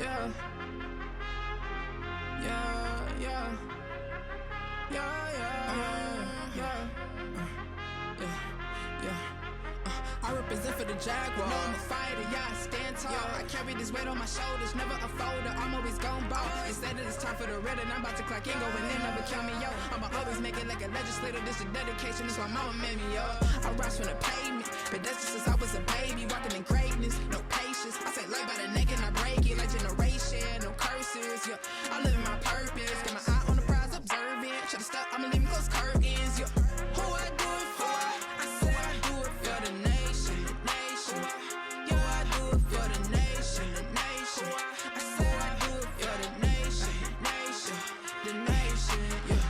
Yeah. Yeah, yeah. Yeah, yeah, yeah. I represent for the Jaguar. No, I'm a fighter, yeah, I stand tall. I carry this weight on my shoulders, never a folder. I'm always gon' ball. Instead of it's time for the red, and I'm about to clock in, go and then never count me, yo. I'ma always make it like a legislator. This is dedication, this why mama made me, yo. I rise from the pavement, but that's just since I was a baby, walking in greatness, no patience. I say life by the neck and I break it like generation, no curses, yeah. I live in my purpose, got my eye on the prize, observing. Should've stuck, I'ma leave me close curtains, yeah. Who I do it for? I say I do it for the nation, the nation. Yeah, I do it for the nation, the nation. I say I do it for the nation, the nation, yeah.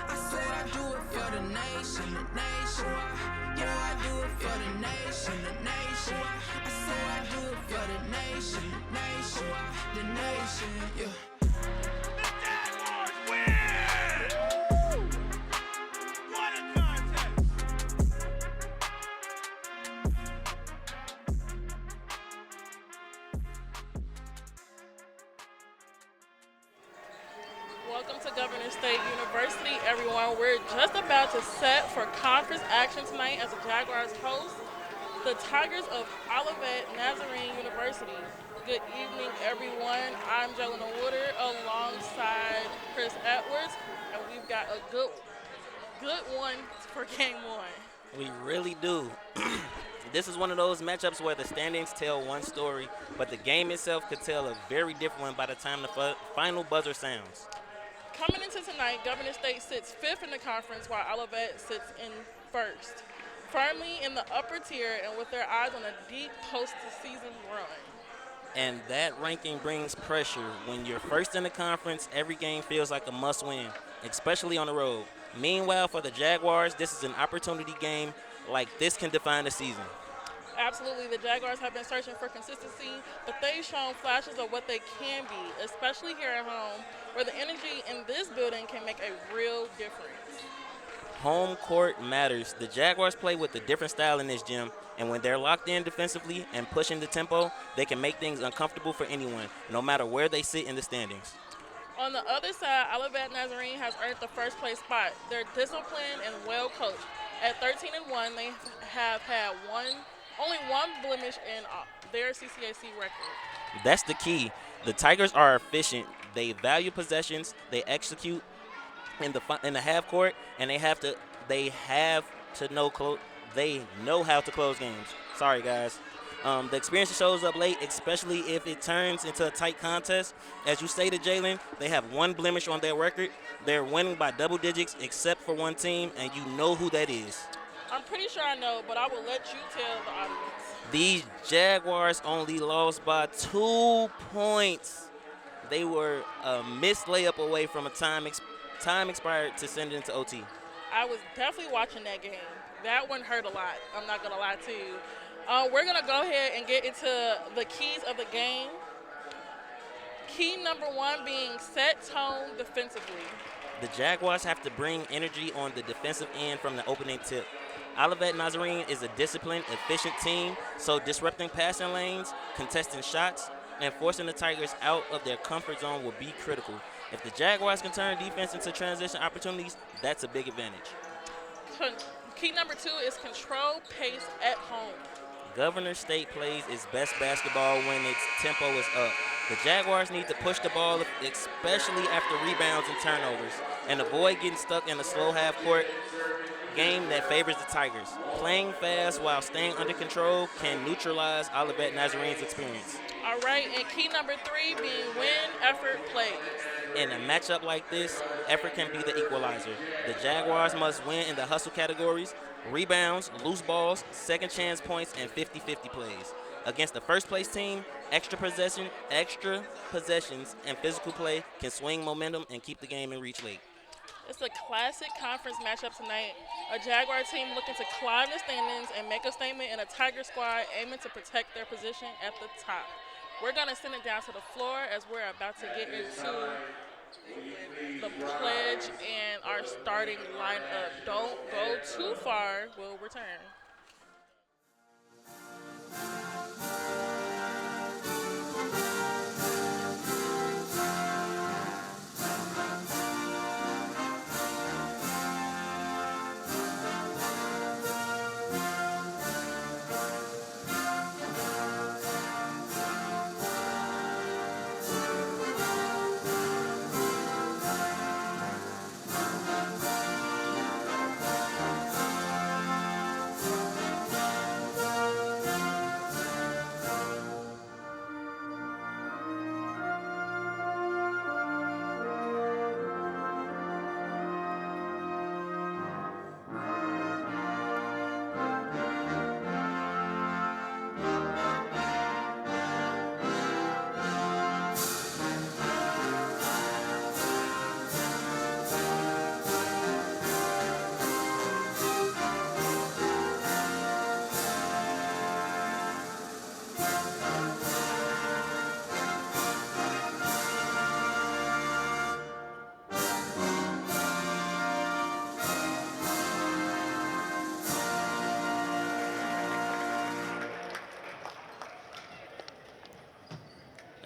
I say I do it for the nation, the nation. Yeah, I do it for the nation, the nation. I say I do it for the nation, the nation, yeah. Welcome to Governor State University, everyone. We're just about to set for conference action tonight as the Jaguars host the Tigers of Olivet Nazarene University. Good evening, everyone. I'm Jelena Wooder alongside Chris Edwards, and we've got a good one for game one. We really do. This is one of those matchups where the standings tell one story, but the game itself could tell a very different one by the time the final buzzer sounds. Coming into tonight, Governor State sits fifth in the conference while Olivet sits in first, firmly in the upper tier and with their eyes on a deep postseason run. And that ranking brings pressure. When you're first in the conference, every game feels like a must-win, especially on the road. Meanwhile, for the Jaguars, this is an opportunity game. Like this can define the season. Absolutely, the Jaguars have been searching for consistency, but they've shown flashes of what they can be, especially here at home, where the energy in this building can make a real difference. Home court matters. The Jaguars play with a different style in this gym, and when they're locked in defensively and pushing the tempo, they can make things uncomfortable for anyone, no matter where they sit in the standings. On the other side, Olivet Nazarene has earned the first place spot. They're disciplined and well coached. At 13-1, they have had only one blemish in their CCAC record. That's the key. The Tigers are efficient. They value possessions. They execute in the half court, and they know how to close games. Sorry, guys. The experience shows up late, especially if it turns into a tight contest. As you stated, Jalen, they have one blemish on their record. They're winning by double digits except for one team, and you know who that is. I'm pretty sure I know, but I will let you tell the audience. These Jaguars only lost by 2 points. They were a missed layup away from a time expired to send it into OT. I was definitely watching that game. That one hurt a lot. I'm not going to lie to you. We're going to go ahead and get into the keys of the game. Key number one being set tone defensively. The Jaguars have to bring energy on the defensive end from the opening tip. Olivet Nazarene is a disciplined, efficient team, so disrupting passing lanes, contesting shots, and forcing the Tigers out of their comfort zone will be critical. If the Jaguars can turn defense into transition opportunities, that's a big advantage. Key number two is control pace at home. Governor State plays its best basketball when its tempo is up. The Jaguars need to push the ball, especially after rebounds and turnovers, and avoid getting stuck in a slow half-court game that favors the Tigers. Playing fast while staying under control can neutralize Olivet Nazarene's experience. All right, and key number three being win, effort, plays. In a matchup like this, effort can be the equalizer. The Jaguars must win in the hustle categories: rebounds, loose balls, second chance points, and 50-50 plays. Against the first place team, extra possessions, and physical play can swing momentum and keep the game in reach late. It's a classic conference matchup tonight. A Jaguar team looking to climb the standings and make a statement, and a Tiger squad aiming to protect their position at the top. We're going to send it down to the floor as we're about to get into the pledge and our starting lineup. Don't go too far. We'll return.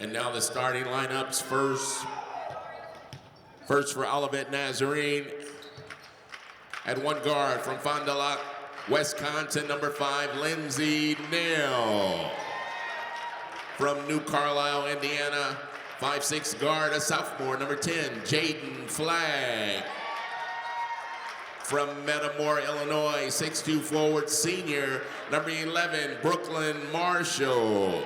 And now the starting lineups first. First for Olivet Nazarene. At one guard from Fond du Lac, Wisconsin, number 5, Lindsey Nail. From New Carlisle, Indiana, 5'6" guard, a sophomore, number 10, Jaden Flagg. From Metamora, Illinois, 6'2" forward, senior, number 11, Brooklyn Marshall.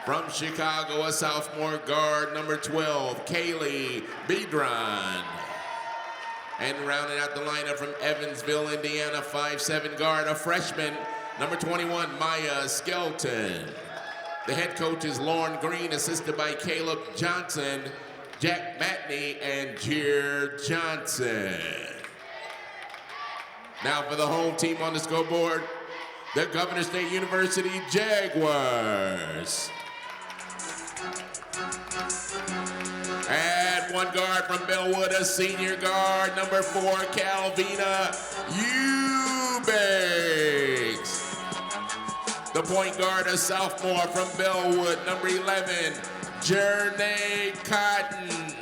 From Chicago, a sophomore guard, number 12, Kaylee Bedron. And rounding out the lineup from Evansville, Indiana, 5'7" guard, a freshman, number 21, Maya Skelton. The head coach is Lauren Green, assisted by Caleb Johnson, Jack Matney, and Jeer Johnson. Now for the home team on the scoreboard, the Governor State University Jaguars. And one guard from Bellwood, a senior guard, number 4, Calvina Eubanks. The point guard, a sophomore from Bellwood, number 11, Jernay Cotton.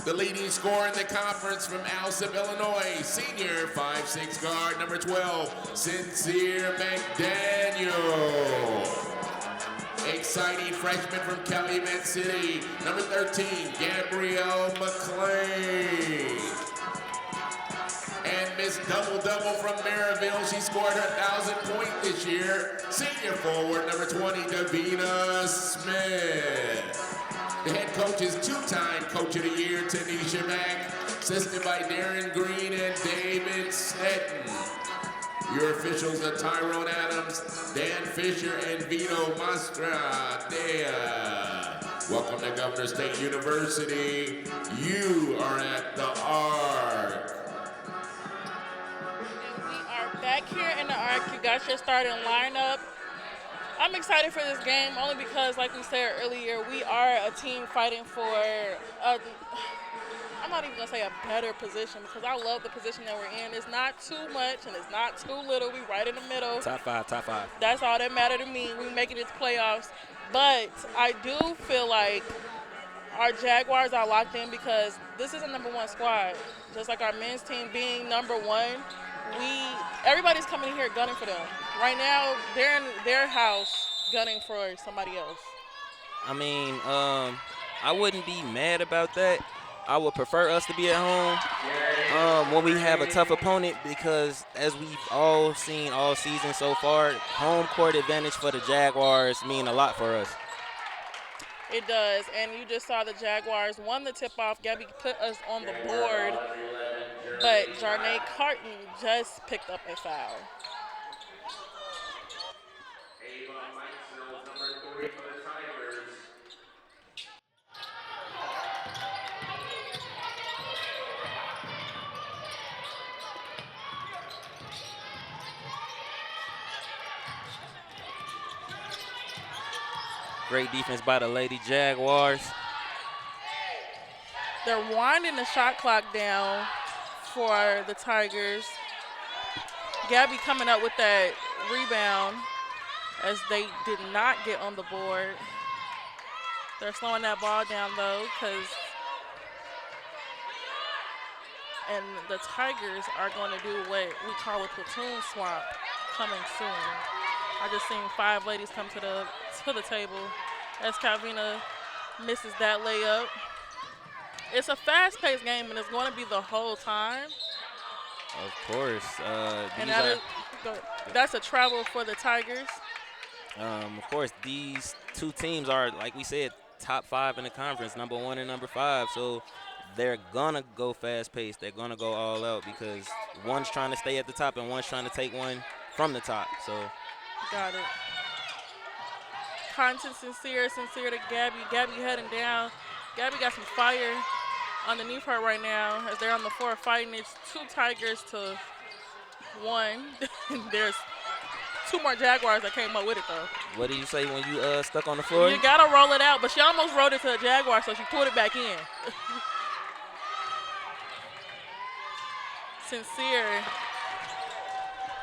The leading scorer in the conference from Alsip, Illinois, senior 5'6" guard, number 12, Sincere McDaniel. Exciting freshman from Calumet City, number 13, Gabrielle McLean. And Miss Double-Double from Maryville, she scored her 1,000th point this year. Senior forward, number 20, Davina Smith. The head coach is 2-time Coach of the Year, Tanisha Mack, assisted by Darren Green and David Snetten. Your officials are Tyrone Adams, Dan Fisher, and Vito Mastradea. Welcome to Governor State University. You are at the Arc. Back here in the Arc, you got your starting lineup. I'm excited for this game only because, like we said earlier, we are a team fighting for I'm not even going to say a better position because I love the position that we're in. It's not too much and it's not too little. We right in the middle. Top five. That's all that matters to me. We making it to playoffs. But I do feel like our Jaguars are locked in because this is a number 1 squad. Just like our men's team being number 1. Everybody's coming in here gunning for them. Right now, they're in their house gunning for somebody else. I mean, I wouldn't be mad about that. I would prefer us to be at home when we have a tough opponent because, as we've all seen all season so far, home court advantage for the Jaguars mean a lot for us. It does, and you just saw the Jaguars won the tip-off. Gabby put us on the board, but Jarnay Carton just picked up a foul. Great defense by the Lady Jaguars. They're winding the shot clock down for the Tigers. Gabby coming up with that rebound as they did not get on the board. They're slowing that ball down though and the Tigers are going to do what we call a platoon swap coming soon. I just seen 5 ladies come to the table as Calvina misses that layup. It's a fast-paced game, and it's going to be the whole time. Of course. And that's a travel for the Tigers. Of course, these two teams are, like we said, top 5 in the conference, number 1 and number 5. So they're going to go fast-paced. They're going to go all out because one's trying to stay at the top and one's trying to take one from the top. So got it. Content Sincere to Gabby. Gabby heading down. Gabby got some fire underneath her right now as they're on the floor fighting. It's 2 Tigers to 1. There's 2 more Jaguars that came up with it, though. What did you say when you stuck on the floor? You got to roll it out, but she almost rolled it to a Jaguar, so she pulled it back in. Sincere.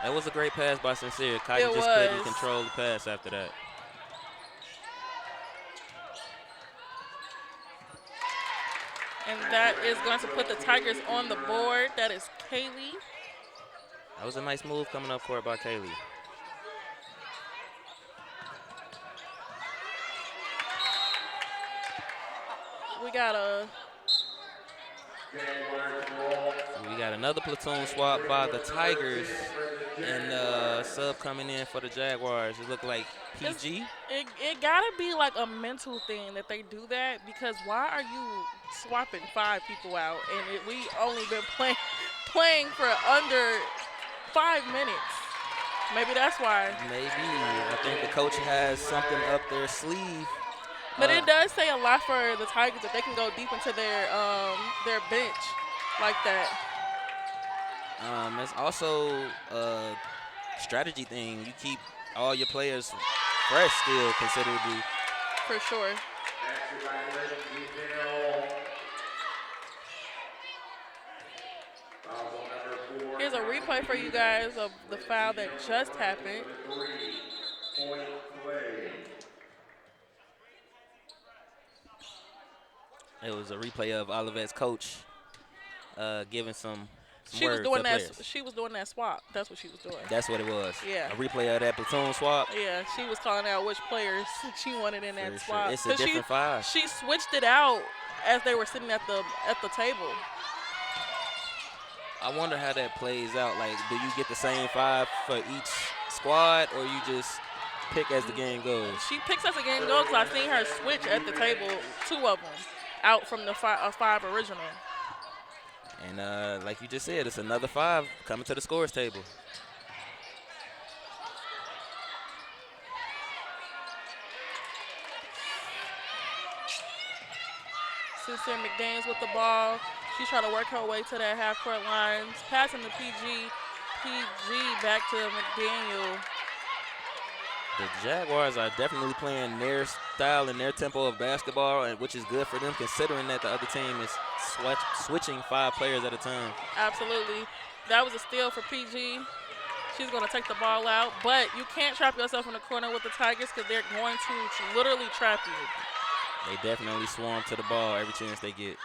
That was a great pass by Sincere. Kylie just couldn't control the pass after that. And that is going to put the Tigers on the board. That is Kaylee. That was a nice move coming up court by Kaylee. We got another platoon swap by the Tigers, and sub coming in for the Jaguars. It looked like PG. It gotta be like a mental thing that they do that, because why are you swapping 5 people out and we only been playing for under 5 minutes? Maybe that's why. Maybe. I think the coach has something up their sleeve. But it does say a lot for the Tigers that they can go deep into their bench like that. It's also a strategy thing. You keep all your players fresh still considerably. For sure. Here's a replay for you guys of the foul that just happened. It was a replay of Olivet's coach giving some she words was doing to that. players. She was doing that swap. That's what she was doing. That's what it was. Yeah. A replay of that platoon swap. Yeah, she was calling out which players she wanted in that For swap. sure. It's a different five. She switched it out as they were sitting at the table. I wonder how that plays out. Like, do you get the same 5 for each squad, or you just pick as the game goes? She picks as the game goes, because I've seen her switch at the table, 2 of them, out from the 5 original. And like you just said, it's another 5 coming to the scores table. Sincere McDaniels with the ball. She's trying to work her way to that half-court line. Passing to PG. PG back to McDaniel. The Jaguars are definitely playing their style and their tempo of basketball, which is good for them considering that the other team is switching 5 players at a time. Absolutely. That was a steal for PG. She's going to take the ball out, but you can't trap yourself in the corner with the Tigers because they're going to literally trap you. They definitely swarm to the ball every chance they get.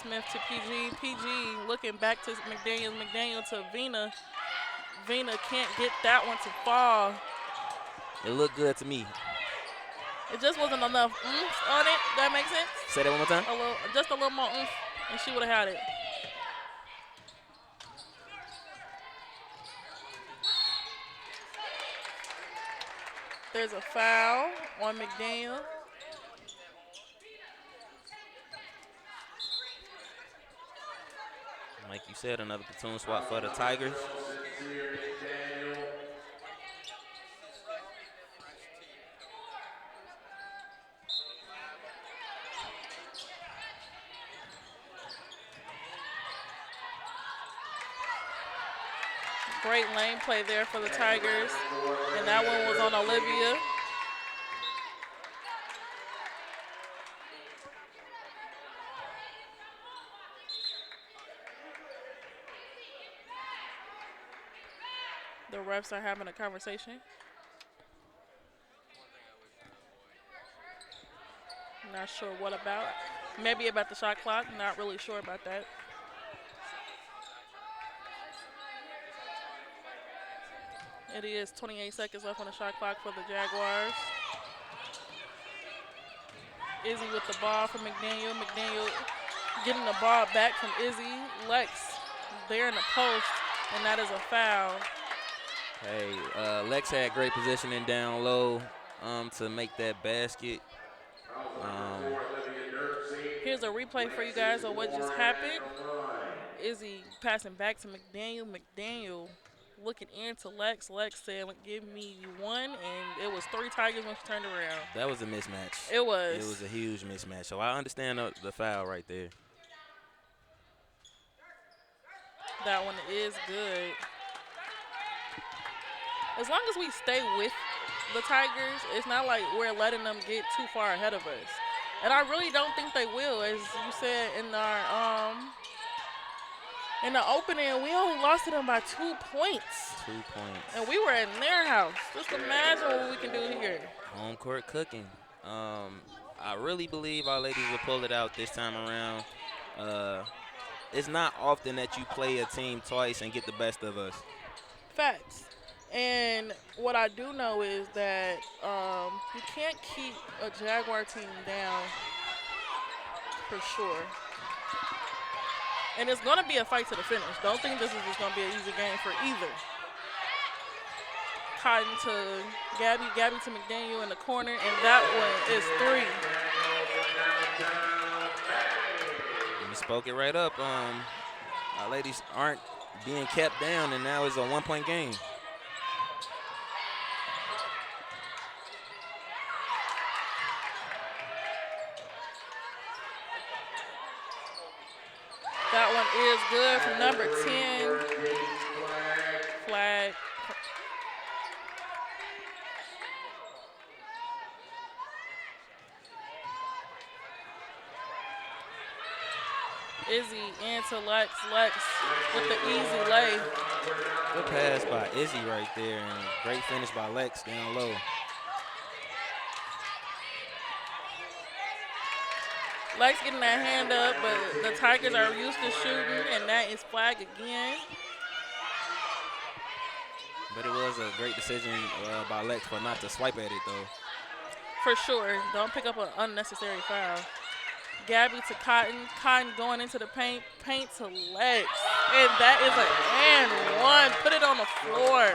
Smith to PG. PG looking back to McDaniel. McDaniel to Vina. Vina can't get that one to fall. It looked good to me. It just wasn't enough oomph on it. That makes sense? Say that one more time. Just a little more oomph, and she would have had it. There's a foul on McDaniel. Like you said, another platoon swap for the Tigers. Great lane play there for the Tigers. And that one was on Olivia. The refs are having a conversation. Not sure what about. Maybe about the shot clock. Not really sure about that. It is 28 seconds left on the shot clock for the Jaguars. Izzy with the ball from McDaniel. McDaniel getting the ball back from Izzy. Lex there in the post, and that is a foul. Hey, Lex had great positioning down low to make that basket. Here's a replay for you guys of what just happened. Izzy passing back to McDaniel. McDaniel looking into Lex. Lex said, give me one, and it was 3 Tigers when she turned around. That was a mismatch. It was. It was a huge mismatch. So I understand the foul right there. That one is good. As long as we stay with the Tigers, it's not like we're letting them get too far ahead of us. And I really don't think they will. As you said in our In the opening, we only lost to them by 2 points. 2 points. And we were in their house. Just imagine what we can do here. Home court cooking. I really believe our ladies will pull it out this time around. It's not often that you play a team twice and get the best of us. Facts. And what I do know is that you can't keep a Jaguar team down for sure. And it's going to be a fight to the finish. Don't think this is just going to be an easy game for either. Cotton to Gabby, Gabby to McDaniel in the corner, and that one is 3. You spoke it right up. Our ladies aren't being kept down, and now it's a 1-point game. That one is good from number 10. Flag. Izzy into Lex. Lex with the easy lay. Good pass by Izzy right there, and great finish by Lex down low. Lex getting that hand up, but the Tigers are used to shooting, and that is flag again. But it was a great decision by Lex for not to swipe at it, though. For sure. Don't pick up an unnecessary foul. Gabby to Cotton. Cotton going into the paint. Paint to Lex. And that is an and one. Put it on the floor.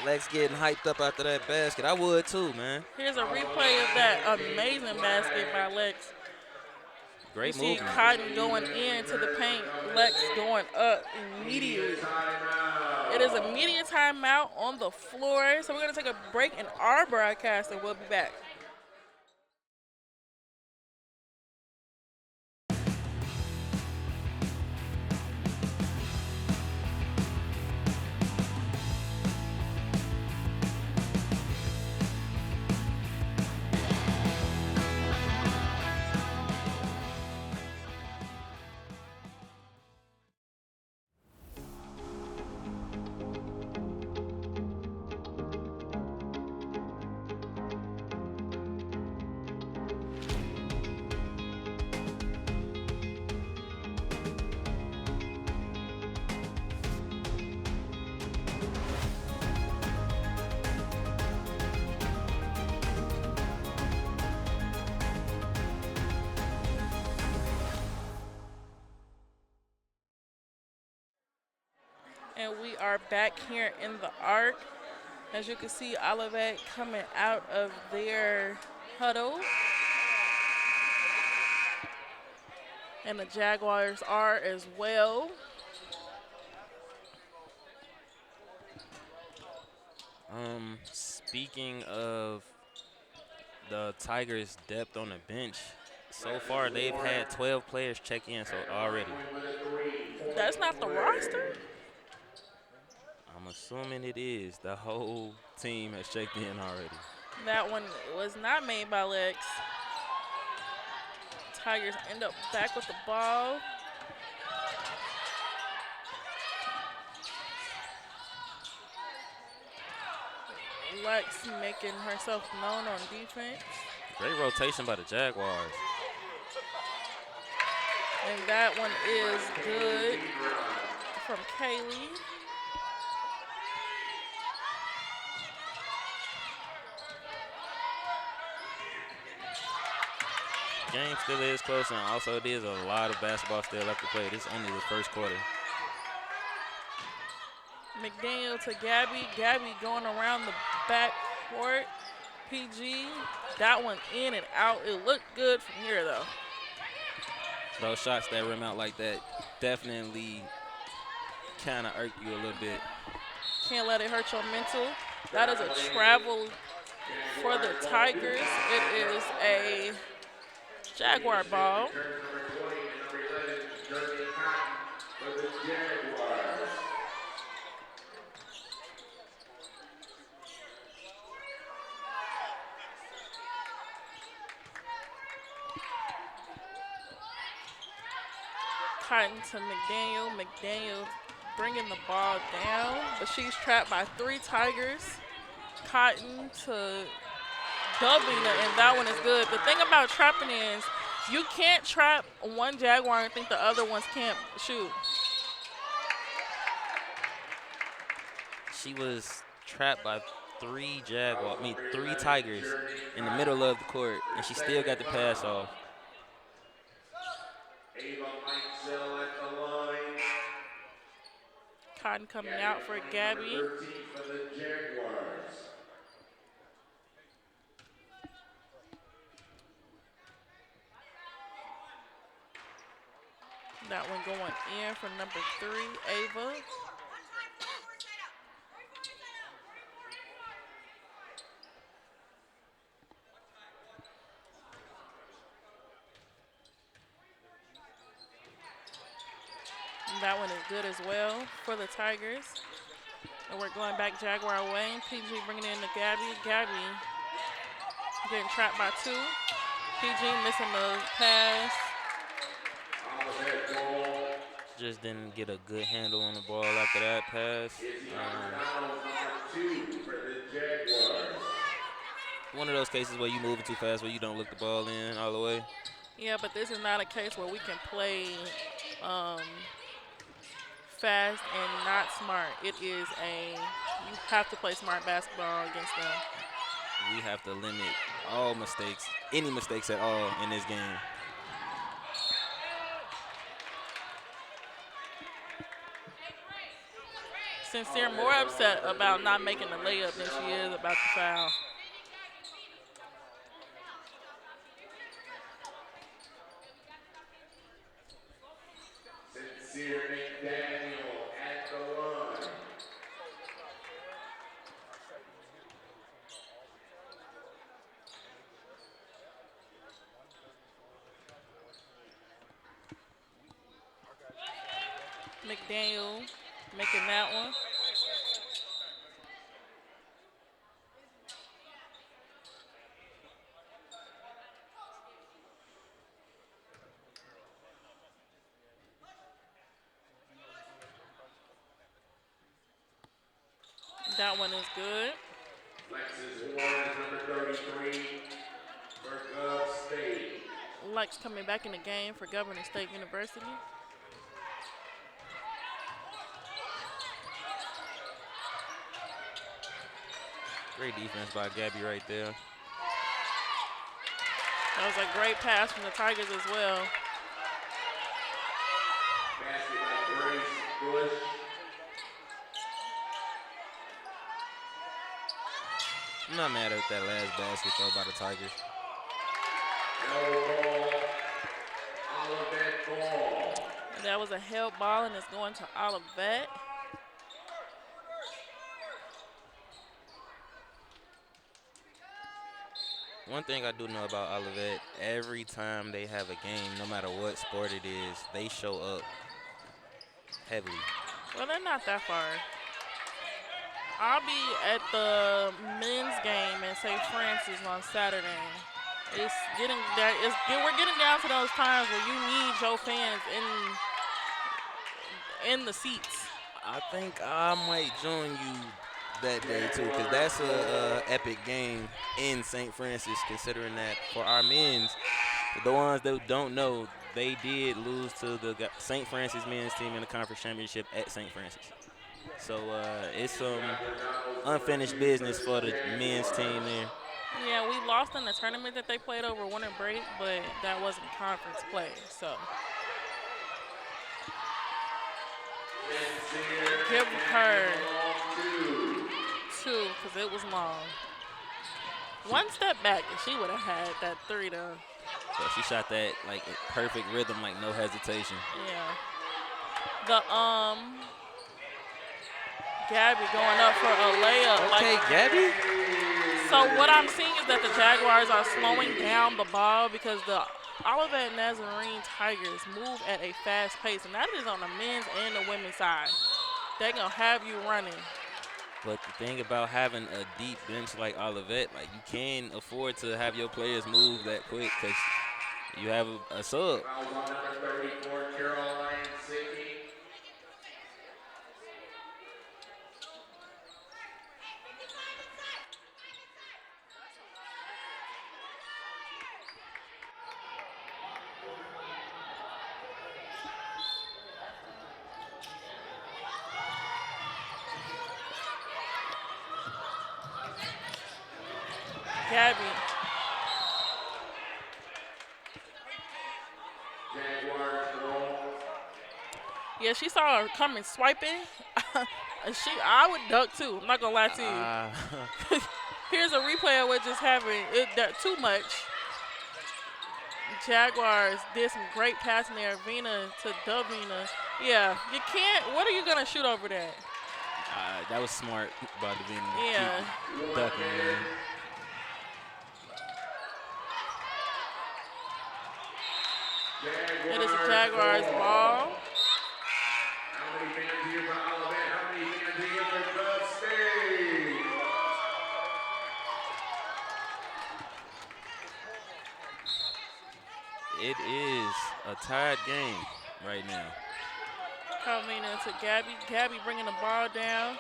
Lex getting hyped up after that basket. I would too, man. Here's a replay of that amazing basket by Lex. Great you see movement. Cotton going into the paint. Lex going up immediately. It is a media timeout on the floor. So we're going to take a break in our broadcast, and we'll be back. And we are back here in the arc. As you can see, Olivet coming out of their huddle. And the Jaguars are as well. Speaking of the Tigers' depth on the bench, so far they've had 12 players check in already. That's not the roster? I'm assuming it is. The whole team has checked in already. That one was not made by Lex. Tigers end up back with the ball. Lex making herself known on defense. Great rotation by the Jaguars. And that one is good from Kaylee. Game still is close, and also it is a lot of basketball still left to play. This is only the first quarter. McDaniel to Gabby. Gabby going around the back court. PG, that one in and out. It looked good from here, though. Those shots that rim out like that definitely kind of irk you a little bit. Can't let it hurt your mental. That is a travel for the Tigers. It is a Jaguar ball. Cotton to McDaniel. McDaniel bringing the ball down, but she's trapped by 3 Tigers. Cotton to Dubina, and that one is good. The thing about trapping is you can't trap one Jaguar and think the other ones can't shoot. She was trapped by 3 Tigers in the middle of the court, and she still got the pass off. Cotton coming out for Gabby. That one going in for number 3, Ava. And that one is good as well for the Tigers. And we're going back Jaguar way. PG bringing in the Gabby. Gabby getting trapped by 2. PG missing the pass. Just didn't get a good handle on the ball after that pass. One of those cases where you moving too fast, where you don't look the ball in all the way. Yeah, but this is not a case where we can play fast and not smart. It is you have to play smart basketball against them. We have to limit all mistakes, any mistakes at all in this game. Sincere more upset about not making the layup than she is about the foul. Sincere McDaniel at the line. McDaniel making that one. That one is good. Lexus Warren, number 33, for Gov State. Lex coming back in the game for Governor State University. Great defense by Gabby right there. That was a great pass from the Tigers as well. Basket by Grace Bush. I'm not mad at that last basket though by the Tigers. No ball. Olivet ball. And that was a held ball, and it's going to Olivet. One thing I do know about Olivet, every time they have a game, no matter what sport it is, they show up heavily. Well, they're not that far. I'll be at the men's game in St. Francis on Saturday. It's getting there. We're getting down to those times where you need your fans in the seats. I think I might join you that day too, because that's a epic game in St. Francis, considering that for our men's, the ones that don't know, they did lose to the St. Francis men's team in the conference championship at St. Francis. So it's some unfinished business for the men's team there. Yeah, we lost in the tournament that they played over winter break, but that wasn't conference play, so. Give her 2, because it was long. One step back, and she would have had that 3 to. So she shot that like perfect rhythm, like no hesitation. Yeah. The Gabby going up for a layup. Okay, Gabby. So what I'm seeing is that the Jaguars are slowing down the ball because the Olivet Nazarene Tigers move at a fast pace, and that is on the men's and the women's side. They're going to have you running. But the thing about having a deep bench like Olivet, like you can afford to have your players move that quick because you have a sub. Fouls on number 34, Caroline Gabby. Yeah, she saw her coming swiping. I would duck too. I'm not gonna lie to you. Here's a replay of what just happened. Too much. Jaguars did some great passing there. Vina to Davina. Yeah, you can't. What are you gonna shoot over that? That was smart by Davina. Yeah. Ducking, man. It is a Jaguars ball. How many fans here for Olivet? How many fans here for Gulf State? It is a tied game right now. Calvina to Gabby. Gabby bringing the ball down.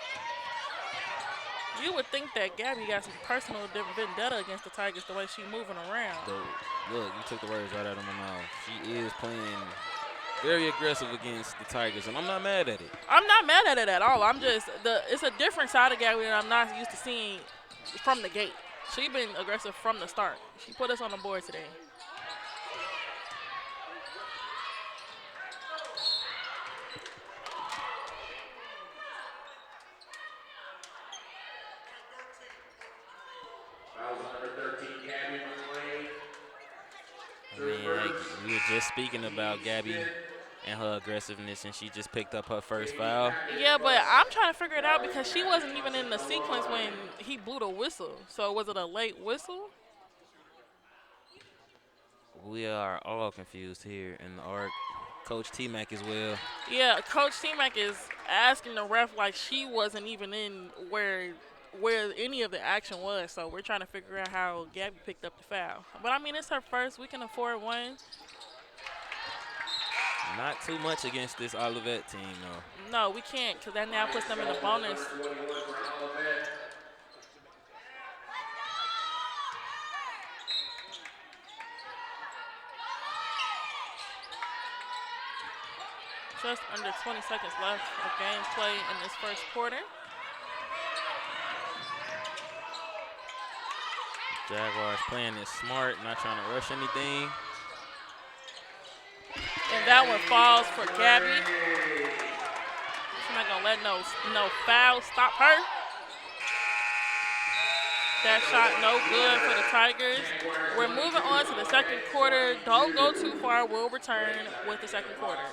You would think that Gabby got some personal vendetta against the Tigers the way she's moving around. Look, you took the words right out of my mouth. She is playing very aggressive against the Tigers, and I'm not mad at it. I'm not mad at it at all. It's a different side of Gabby that I'm not used to seeing from the gate. She's been aggressive from the start. She put us on the board today. I mean, like, we were just speaking about Gabby and her aggressiveness, and she just picked up her first foul. Yeah, but I'm trying to figure it out because she wasn't even in the sequence when he blew the whistle. So was it a late whistle? We are all confused here in the arc. Coach T-Mac as well. Yeah, Coach T-Mac is asking the ref like she wasn't even in where any of the action was. So we're trying to figure out how Gabby picked up the foul. But, I mean, it's her first. We can afford one. Not too much against this Olivet team, though. No, we can't because that now puts them in the bonus. Just under 20 seconds left of games play in this first quarter. Jaguars playing it smart, not trying to rush anything. And that one falls for Gabby. She's not gonna let no foul stop her. That shot no good for the Tigers. We're moving on to the second quarter. Don't go too far. We'll return with the second quarter.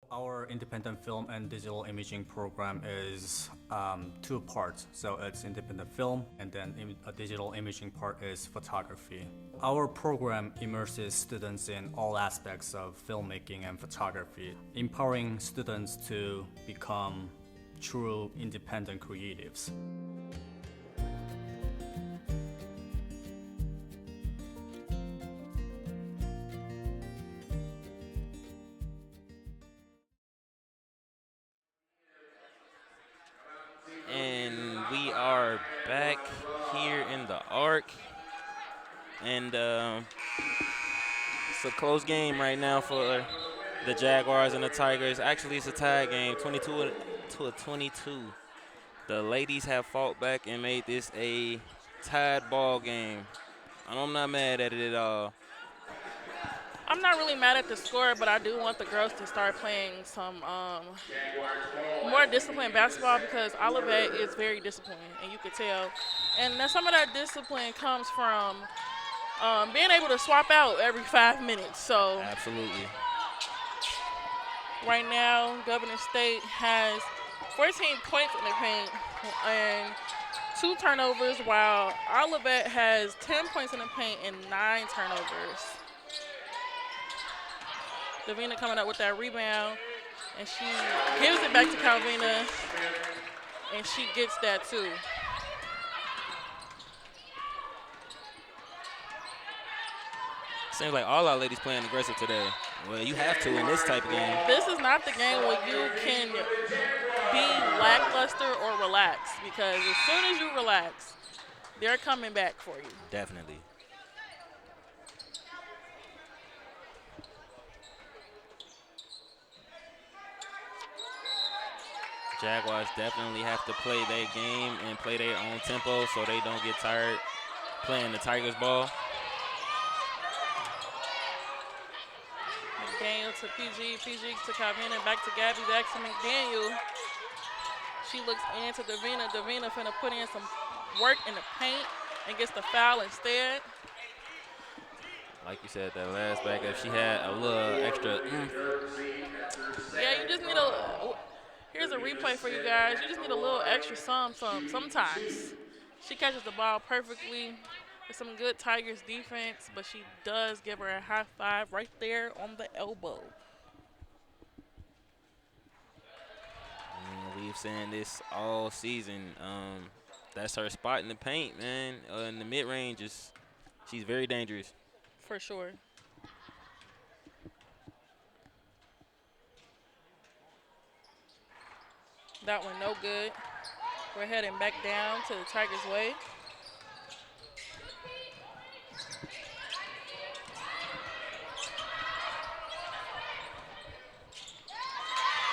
Our independent film and digital imaging program is two parts. So it's independent film, and then a digital imaging part is photography. Our program immerses students in all aspects of filmmaking and photography, empowering students to become true independent creatives. And we are back here in the arc. And it's a close game right now for the Jaguars and the Tigers. Actually, it's a tie game, 22 to 22. The ladies have fought back and made this a tied ball game. I'm not mad at it at all. I'm not really mad at the score, but I do want the girls to start playing some more disciplined basketball because Olivet is very disciplined, and you could tell. And then some of that discipline comes from being able to swap out every 5 minutes. So Absolutely. right now, Governor State has 14 points in the paint and 2 turnovers, while Olivet has 10 points in the paint and 9 turnovers. Davina coming up with that rebound, and she gives it back to Calvina. and she gets that too. Seems like all our ladies playing aggressive today. Well, you have to in this type of game. This is not the game where you can be lackluster or relax, because as soon as you relax, they're coming back for you. Definitely. Jaguars definitely have to play their game and play their own tempo so they don't get tired playing the Tigers ball. McDaniel to PG, PG to Calvin, back to Gabby, back to McDaniel. She looks into Davina. Davina finna put in some work in the paint and gets the foul instead. Like you said, that last backup, she had a little extra. Yeah, you just need a. Here's a replay for you guys. You just need a little extra sometimes. She catches the ball perfectly. With some good Tigers defense, but she does give her a high five right there on the elbow. We've seen this all season. That's her spot in the paint, man. In the mid-range, she's very dangerous. For sure. That one no good. We're heading back down to the Tigers' way.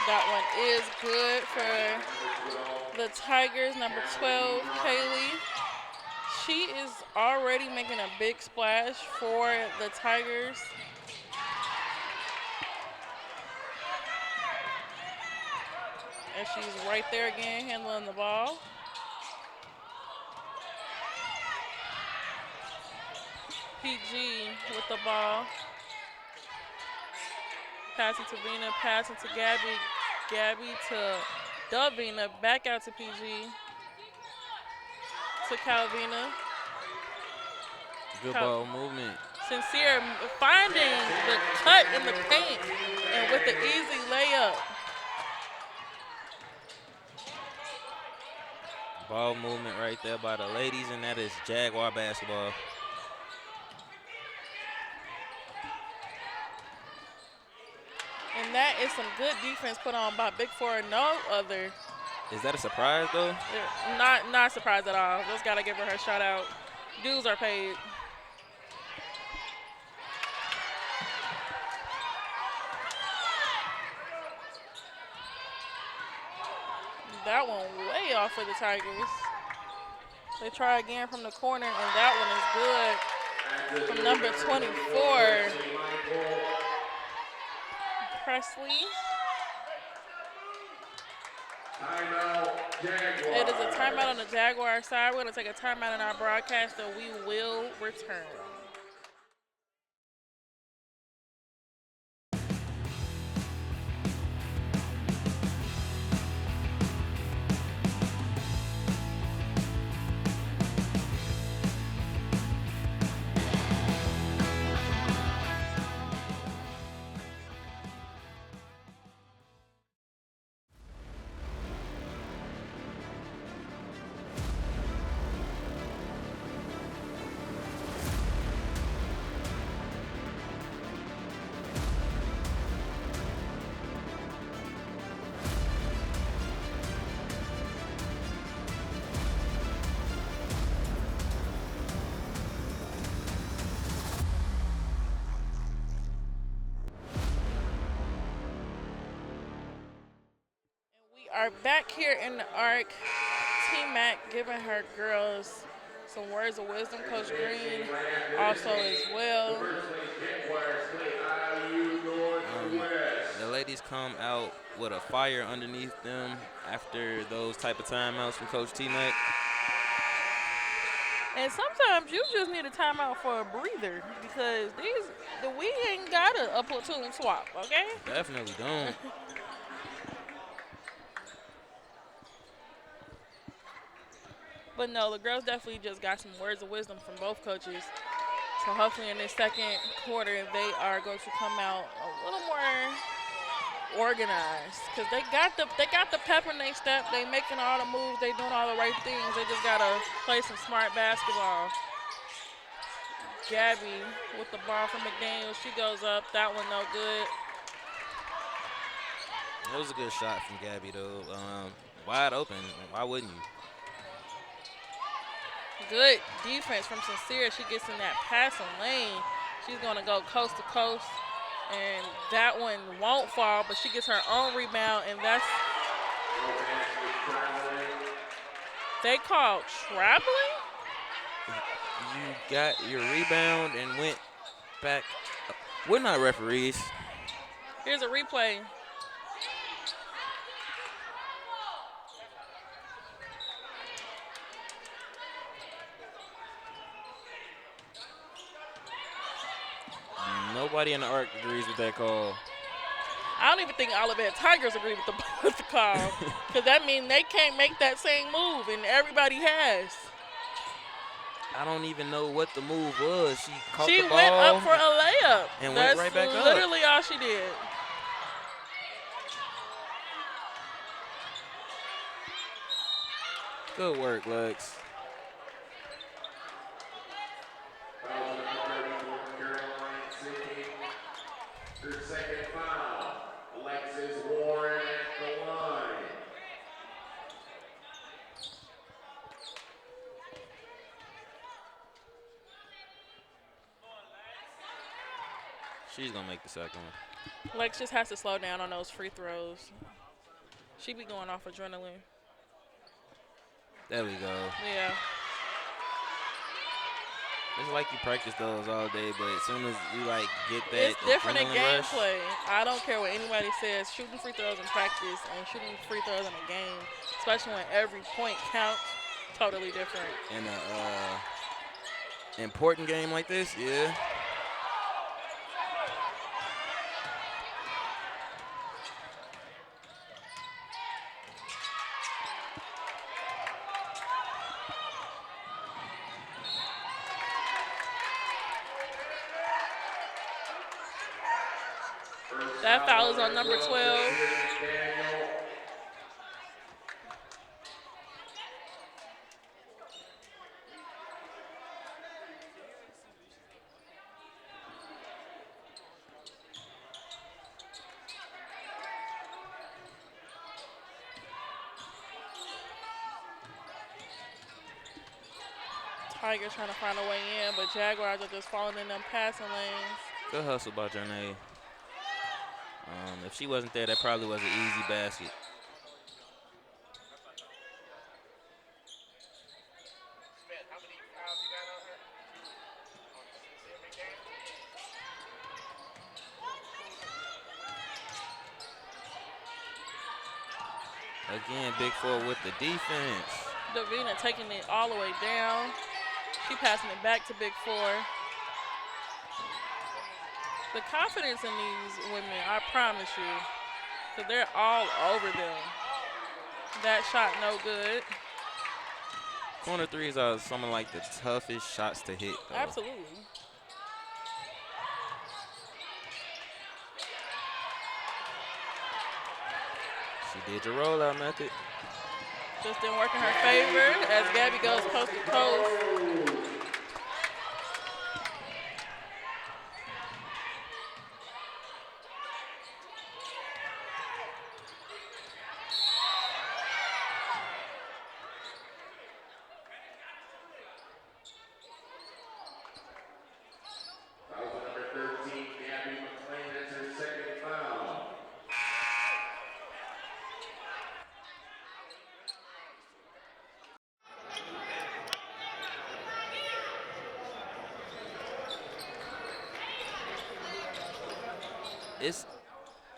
That one is good for the Tigers, number 12, Kaylee. She is already making a big splash for the Tigers. And she's right there again, handling the ball. PG with the ball. Passing to Vina, passing to Gabby. Gabby to Davina, back out to PG. To Calvina. Good ball movement. Sincere finding the cut in the paint and with the easy layup. Ball movement right there by the ladies, and that is Jaguar basketball. And that is some good defense put on by Big Four. No other. Is that a surprise, though? Not surprised at all. Just got to give her shout out. Dues are paid. That one way off for the Tigers. They try again from the corner, and that one is good from number 24, Presley. It is a timeout on the Jaguar side. We're going to take a timeout in our broadcast, and we will return. Are back here in the arc. T-Mac giving her girls some words of wisdom. Coach Green also as well. The ladies come out with a fire underneath them after those type of timeouts from Coach T-Mac. And sometimes you just need a timeout for a breather, because we ain't got a platoon swap, okay? Definitely don't. But no, the girls definitely just got some words of wisdom from both coaches. So hopefully in this second quarter, they are going to come out a little more organized because they got the pep in their step. They making all the moves. They doing all the right things. They just gotta play some smart basketball. Gabby with the ball from McDaniel. She goes up. That one no good. That was a good shot from Gabby, though. Wide open. Why wouldn't you? Good defense from Sincere. She gets in that passing lane. She's going to go coast to coast. And that one won't fall, but she gets her own rebound, and that's they called traveling? You got your rebound and went back. We're not referees. Here's a replay. Nobody in the arc agrees with that call. I don't even think Olivet Tigers agree with the call because that means they can't make that same move, and everybody has. I don't even know what the move was. She caught She the ball. went up for a layup. And That's went right back up. literally all she did. Good work, Lex. Her second foul. Alexis Warren at the line. She's going to make the second one. Lex just has to slow down on those free throws. She be going off adrenaline. There we go. Yeah. It's like you practice those all day, but as soon as you like get that It's different in adrenaline rush, gameplay. I don't care what anybody says. Shooting free throws in practice and shooting free throws in a game, especially when every point counts, totally different. in a important game like this, yeah. That foul is on number 12. Tigers trying to find a way in, but Jaguars are just falling in them passing lanes. Good hustle by Janae. If she wasn't there, that probably was an easy basket. Again, Big Four with the defense. Davina taking it all the way down. She passing it back to Big Four. The confidence in these women, I promise you, because they're all over them. That shot no good. Corner threes are some of like the toughest shots to hit, though. Absolutely. She did your rollout method. Just didn't work in her favor as Gabby goes coast to coast. It's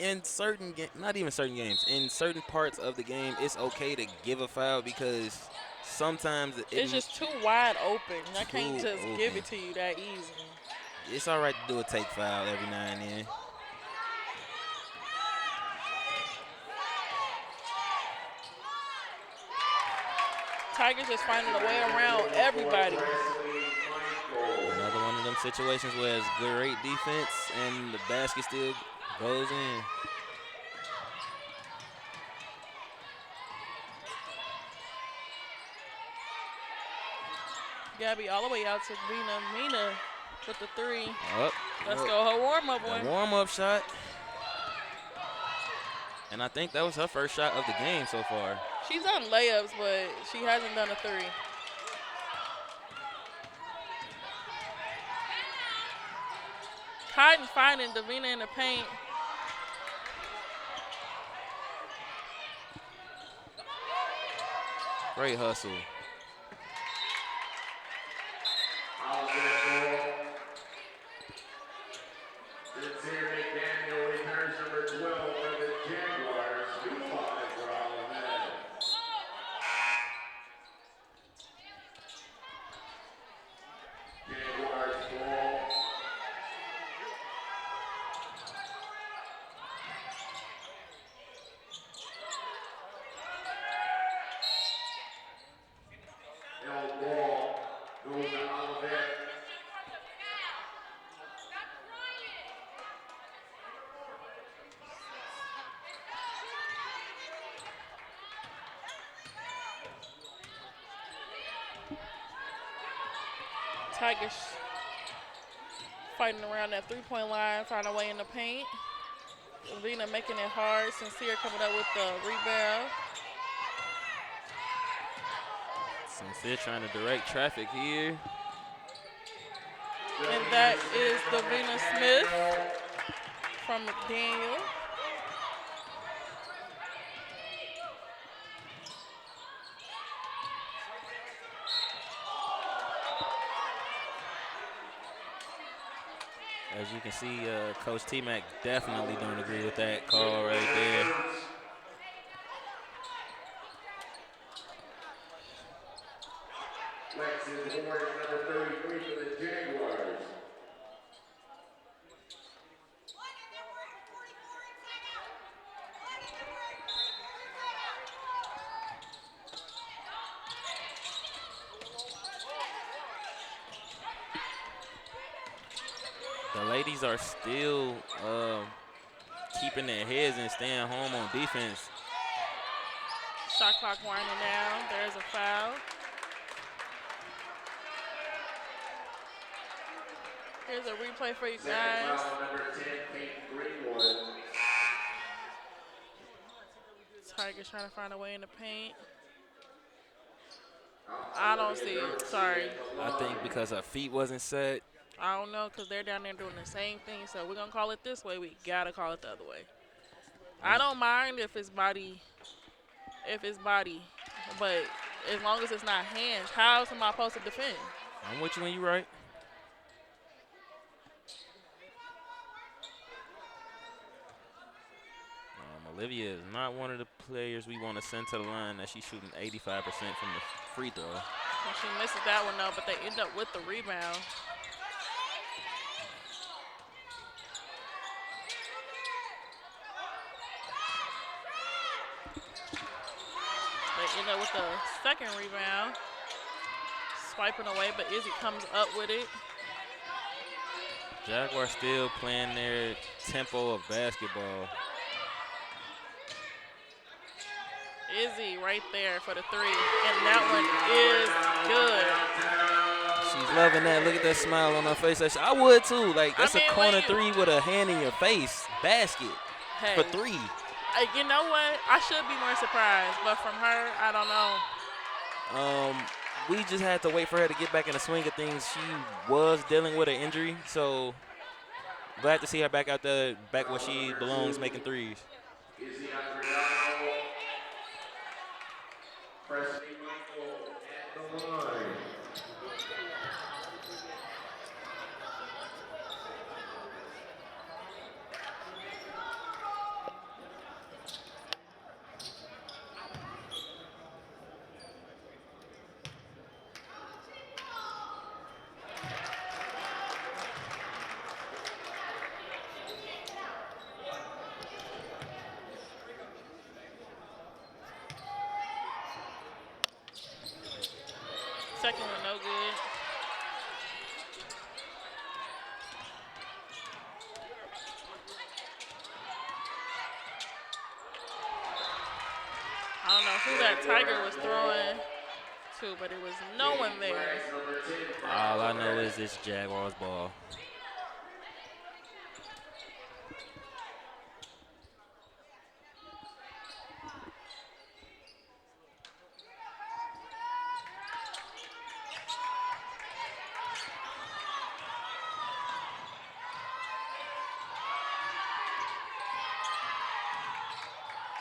in certain not even certain games, in certain parts of the game, it's okay to give a foul because sometimes It's just too wide open. I can't Too just give open. it to you that easy. It's all right to do a take foul every now and then. Tigers just finding a way around everybody. Another one of them situations where it's great defense and the basket still goes in. Gabby all the way out to Mina. Mina with the 3. Up. Let's go her warm-up one. Warm-up shot. And I think that was her first shot of the game so far. She's done layups, but she hasn't done a 3. Cotton finding Davina in the paint. Great hustle. McDaniel returns number 12 for the Jaguars. 2 points for Olivet. Jaguars ball. L ball goes to Olivet. Tigers fighting around that 3-point line, find a way in the paint. Davina making it hard. Sincere coming up with the rebound. Sincere trying to direct traffic here. And that is Davina Smith from McDaniel. As you can see, Coach T-Mac definitely don't agree with that call right there. Lexus Horn, number 33 for the Jaguars. The ladies are still keeping their heads and staying home on defense. Shot clock winding down. There's a foul. Here's a replay for you guys. Number 10, Pete Greenwood. Tigers trying to find a way in the paint. I don't see it. Sorry. I think because her feet wasn't set. I don't know, because they're down there doing the same thing. So we're going to call it this way. We got to call it the other way. I don't mind if it's body. But as long as it's not hands, how am I supposed to defend? I'm with you when you're right. Olivia is not one of the players we want to send to the line that she's shooting 85% from the free throw. And she misses that one, though, but they end up with the rebound. They end up with the second rebound. Swiping away, but Izzy comes up with it. Jaguars still playing their tempo of basketball. Izzy right there for the 3, and that one is good. She's loving that. Look at that smile on her face. I would too. Like, that's a corner 3 with a hand in your face. Basket for 3. You know what? I should be more surprised, but from her, I don't know. We just had to wait for her to get back in the swing of things. She was dealing with an injury, so glad to see her back out there, back where she belongs, making threes. Presley Michael at the line. Second one, no good. I don't know who that Tiger was throwing too, but it was no one there. All I know is it's Jaguars ball.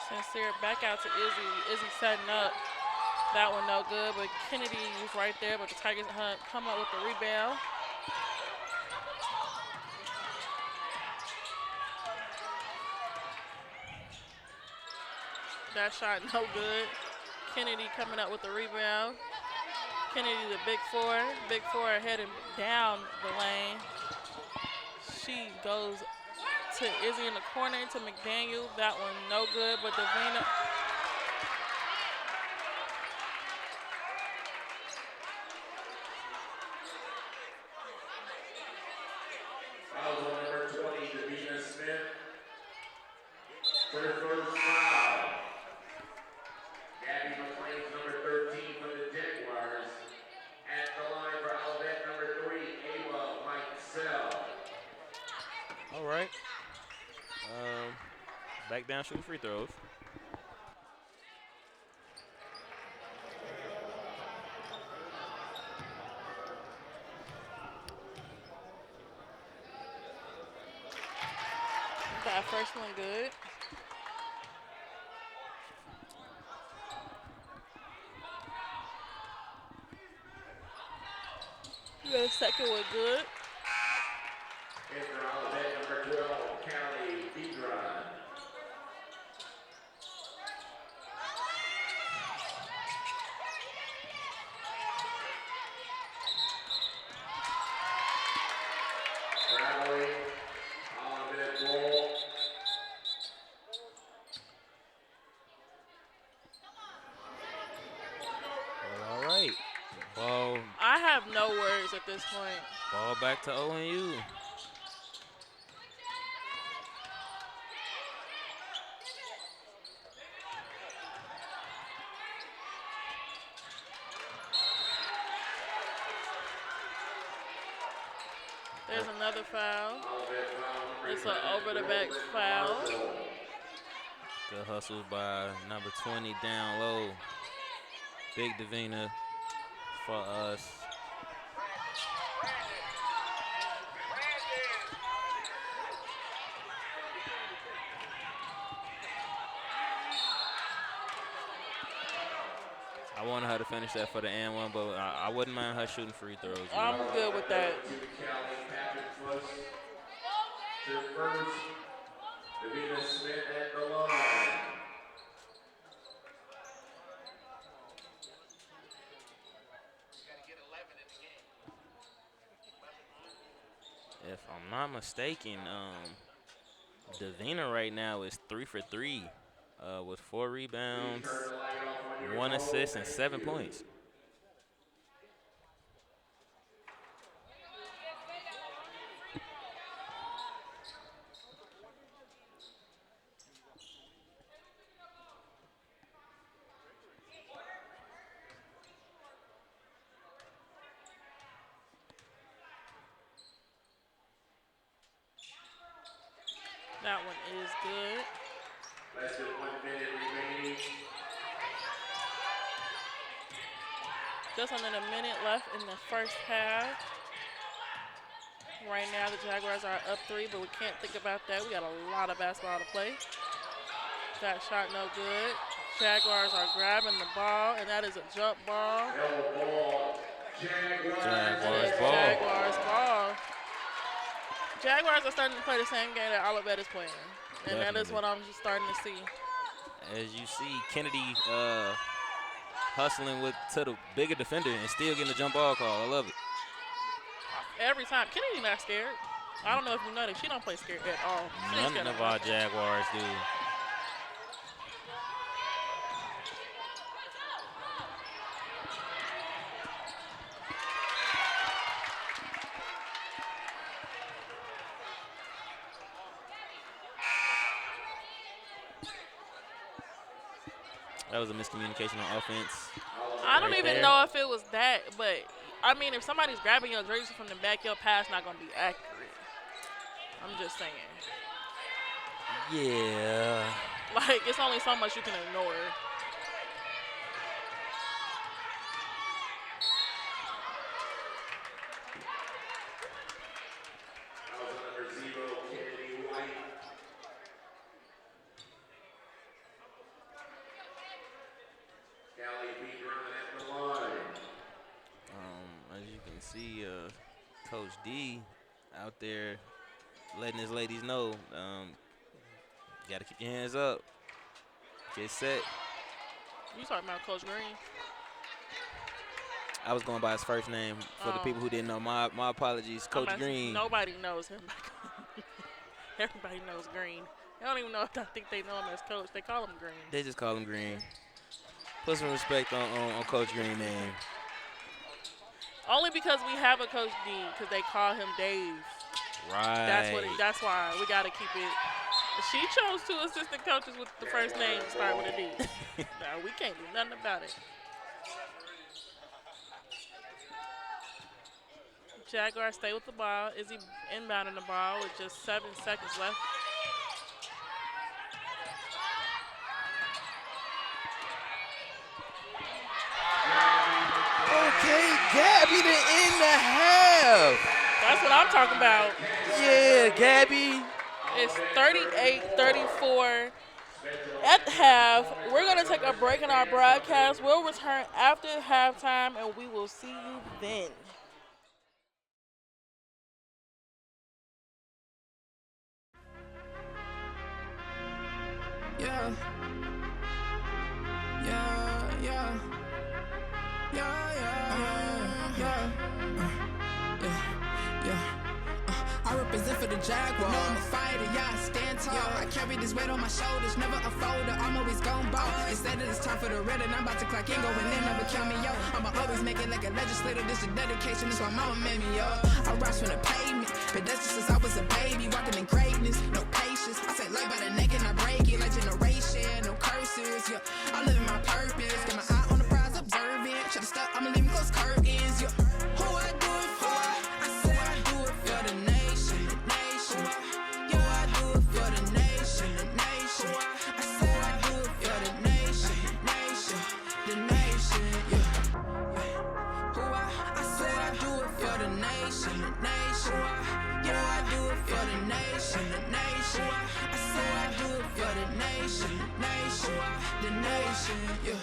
Sincere back out to Izzy. Izzy setting up. That one no good, but Kennedy was right there, but the Tigers come up with the rebound. That shot no good. Kennedy coming up with the rebound. Kennedy the big four. Big four heading down the lane. She goes to Izzy in the corner to McDaniel. That one no good, but Davina. Foul on number 20, Davina Smith. For first foul. Gabby McLean's number 13 for the Jaguars. At the line for Olivet, number 3, Ava Mikesell. All right. Back down shooting free throws. That first one good. The second one good. And for Olivet, number 12, Callie Bedron. Traveling, Olivet ball. All right. Ball I have no words at this point. back to ONU. There's another foul. It's an over-the-back foul. Good hustles by number 20 down low. Big Davina for us. I wanted her to finish that for the and one, but I wouldn't mind her shooting free throws. I'm good with that. To first, Davina Smith at the line. If I'm not mistaken, Davina right now is 3 for 3 with 4 rebounds, 1 assist, and 7 points. That one is good. Less than 1 minute remaining. Just under a minute left in the first half. Right now, the Jaguars are up 3, but we can't think about that. We got a lot of basketball to play. That shot no good. Jaguars are grabbing the ball, and that is a jump ball. Jaguars ball. Jaguars ball. Jaguars are starting to play the same game that Olivet is playing. And that is Definitely. what I'm just starting to see. As you see, Kennedy hustling to the bigger defender and still getting a jump ball call. I love it. Every time. Kennedy not scared. I don't know if you know that. She don't play scared at all. She ain't None scared of our Jaguars do. That was a miscommunication on offense. I don't right even there. know if it was that, but I mean, if somebody's grabbing your jersey from the back, your pass not gonna be accurate. I'm just saying. Yeah. Like, it's only so much you can ignore. Number 0, Kennedy White. Callie B. running at the line. As you can see, Coach D out there letting his ladies know, got to keep your hands up. Get set. You talking about Coach Green? I was going by his first name for the people who didn't know. My apologies, Coach Green. Nobody knows him. Everybody knows Green. They don't even know if I think they know him as Coach. They call him Green. They just call him Green. Put some respect on Coach Green name. Only because we have a Coach D, because they call him Dave. Right. That's why we got to keep it. She chose 2 assistant coaches with the first name start with a D. Nah, we can't do nothing about it. Jaguars stay with the ball. Izzy inbounding the ball with just 7 seconds left. Okay, Gabby to end the half. That's what I'm talking about. Yeah, Gabby. It's 38-34 at half. We're going to take a break in our broadcast. We'll return after halftime, and we will see you then. Yeah. Yeah, yeah. Yeah, yeah, yeah. I represent for the Jaguars. No, I'm a fighter, yeah, I stand tall. I carry this weight on my shoulders, never a folder. I'm always gon' ball. Instead of it's time for the red, and I'm about to clock in, go and then never count me, yo. I'ma always make it like a legislator. This is dedication, this why mama made me, yo. I rise from the pavement, but that's just since I was a baby, walking in greatness, no patience. I say life by the neck and I break it like generation, no curses, yeah. I'm living my purpose, got my eye on the prize, observing. Should've stuck, I'ma leave me close curtains, yeah. Who I do it for? I say I do it for the nation, the nation. Yo, I do it for the nation, the nation. I say I do it for the nation, the nation, the nation, yeah. Who I say I do it for the nation, the nation. Yo, I do it for the nation, the nation. I say I do it for the nation, the nation, yeah.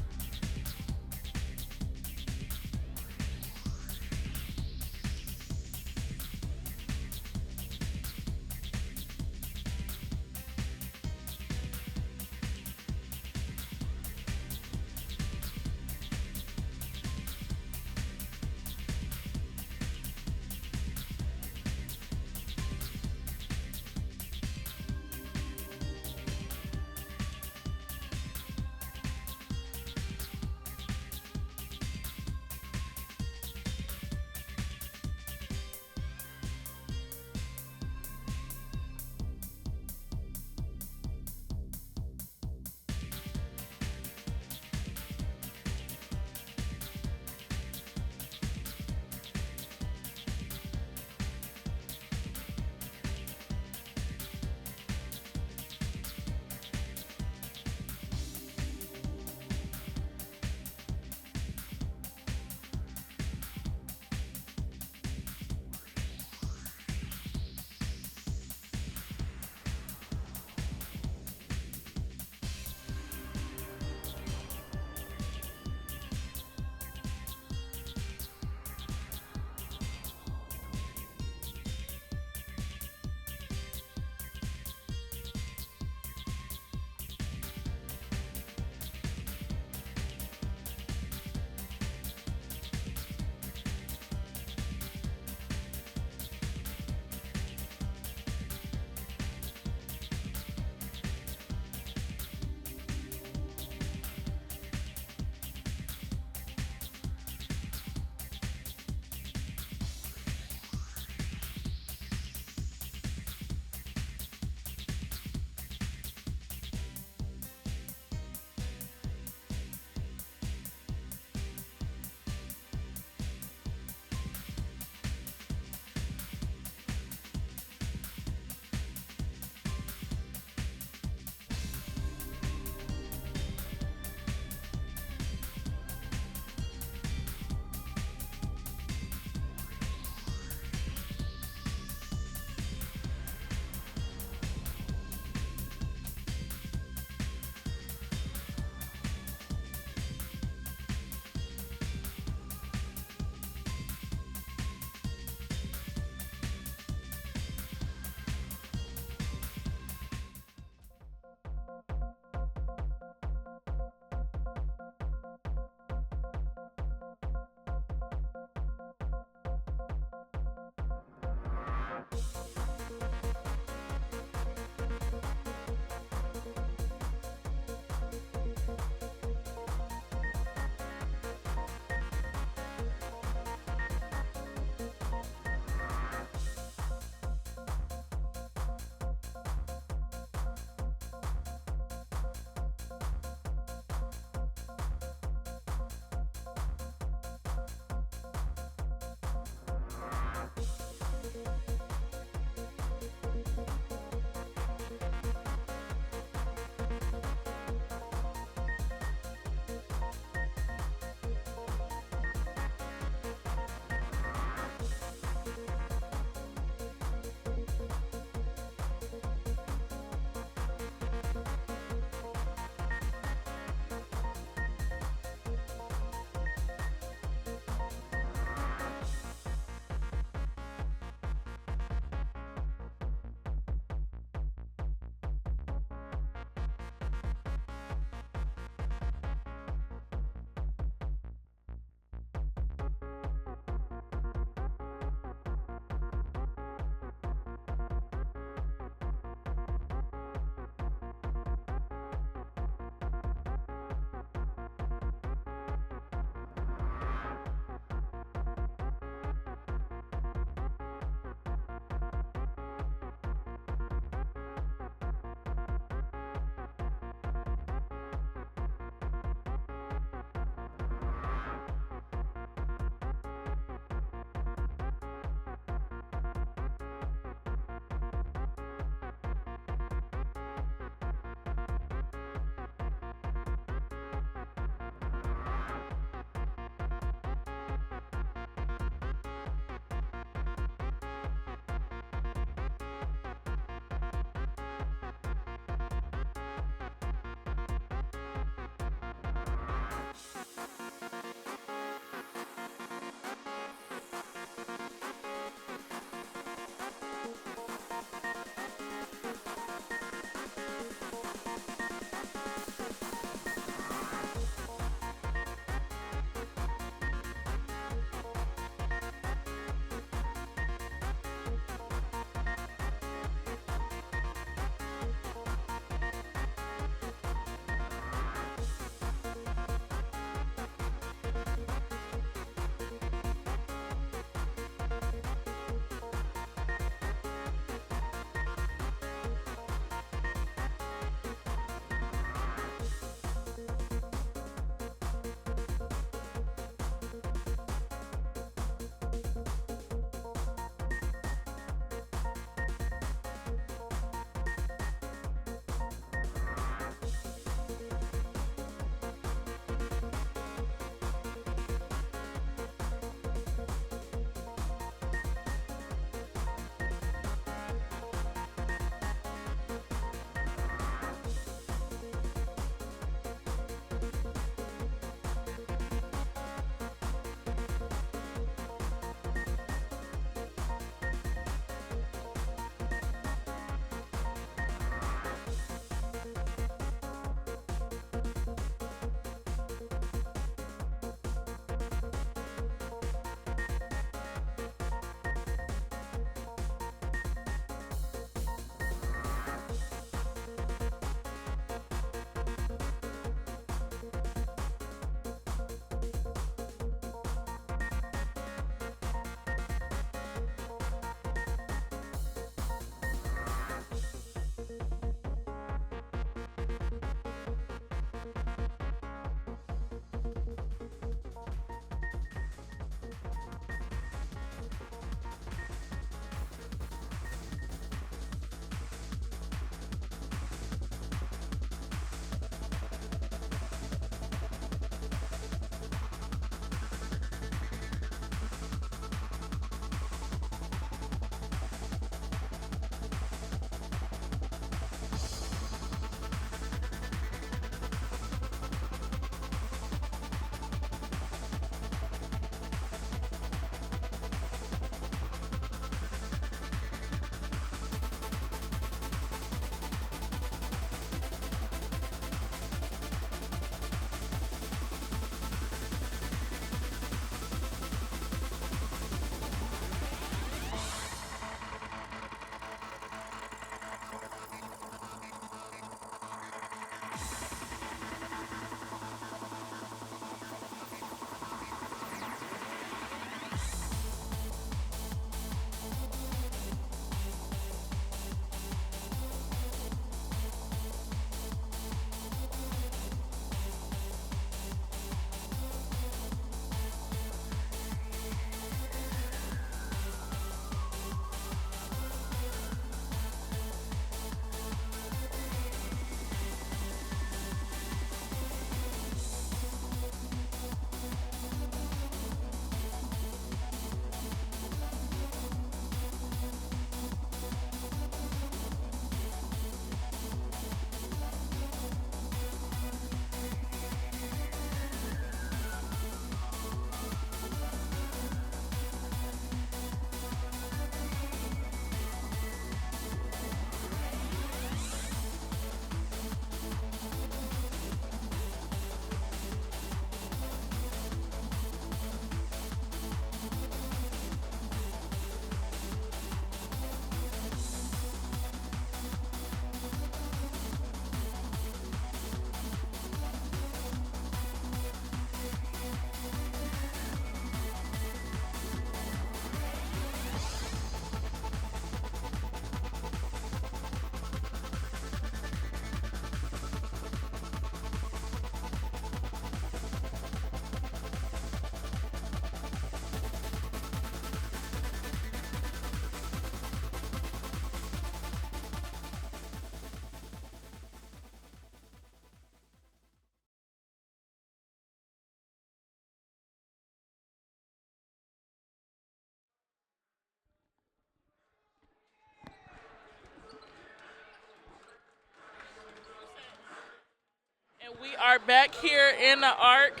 We are back here in the Arc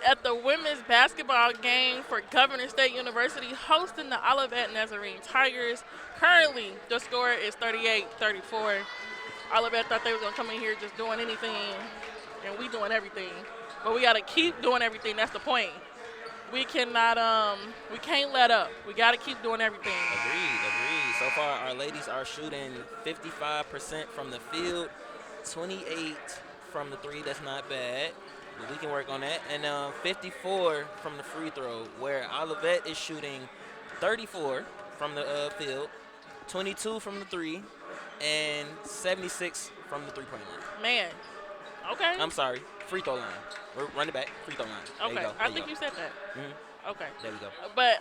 at the women's basketball game for Governor State University hosting the Olivet Nazarene Tigers. Currently, the score is 38-34. Olivet thought they were going to come in here just doing anything, and we doing everything. But we got to keep doing everything. That's the point. We cannot, we can't let up. We got to keep doing everything. Agreed. So far, our ladies are shooting 55% from the field, 28 from the three. That's not bad. But we can work on that. And 54 from the free throw, where Olivet is shooting 34 from the field, 22 from the three, and 76 from the three-point line. Man, okay. I'm sorry, free throw line. We're running back, free throw line. There Okay, you go. I think you said that. Mm-hmm. Okay. There we go. But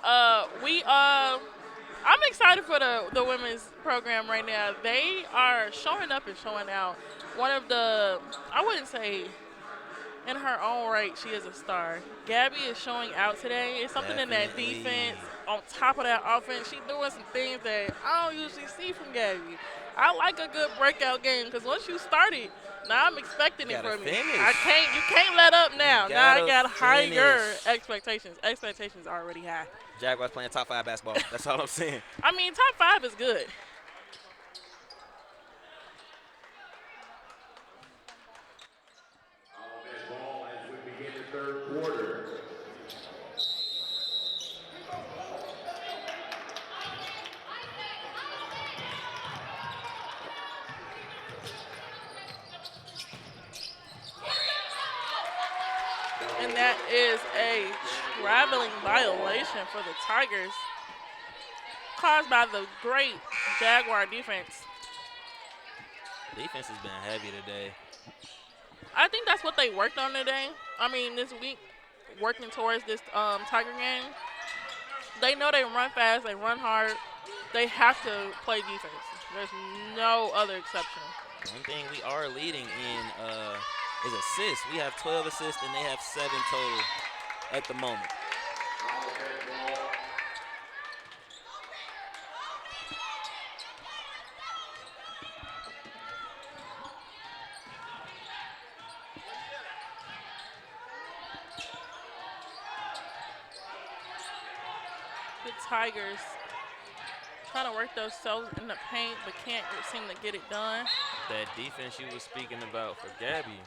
I'm excited for the women's program right now. They are showing up and showing out. One of the, I wouldn't say in her own right, she is a star. Gabby is showing out today. It's something in that defense. On top of that offense, she's doing some things that I don't usually see from Gabby. I like a good breakout game because once you start it, now I'm expecting it from you. You can't let up now. Now I got higher expectations. Expectations are already high. Jaguars playing top 5 basketball. That's all I'm saying. I mean, top 5 is good. Ball as we begin the third quarter. And that is a traveling violation for the Tigers caused by the great Jaguar defense. Defense has been heavy today. I think that's what they worked on today. I mean, this week, working towards this Tiger game. They know they run fast, they run hard. They have to play defense. There's no other exception. One thing we are leading in is assists. We have 12 assists, and they have 7 total at the moment. The Tigers trying to work themselves in the paint, but can't seem to get it done. That defense you were speaking about for Gabby.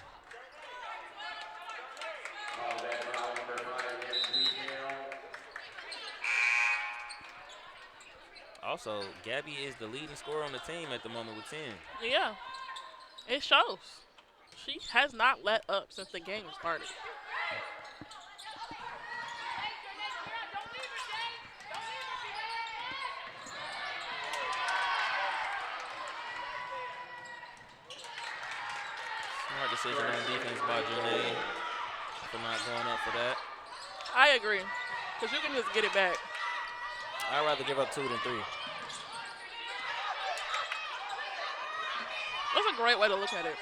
Also, Gabby is the leading scorer on the team at the moment with 10. Yeah, it shows. She has not let up since the game started. Smart decision on defense by Janae for not going up for that. I agree, because you can just get it back. I'd rather give up 2 than 3. That's a great way to look at it.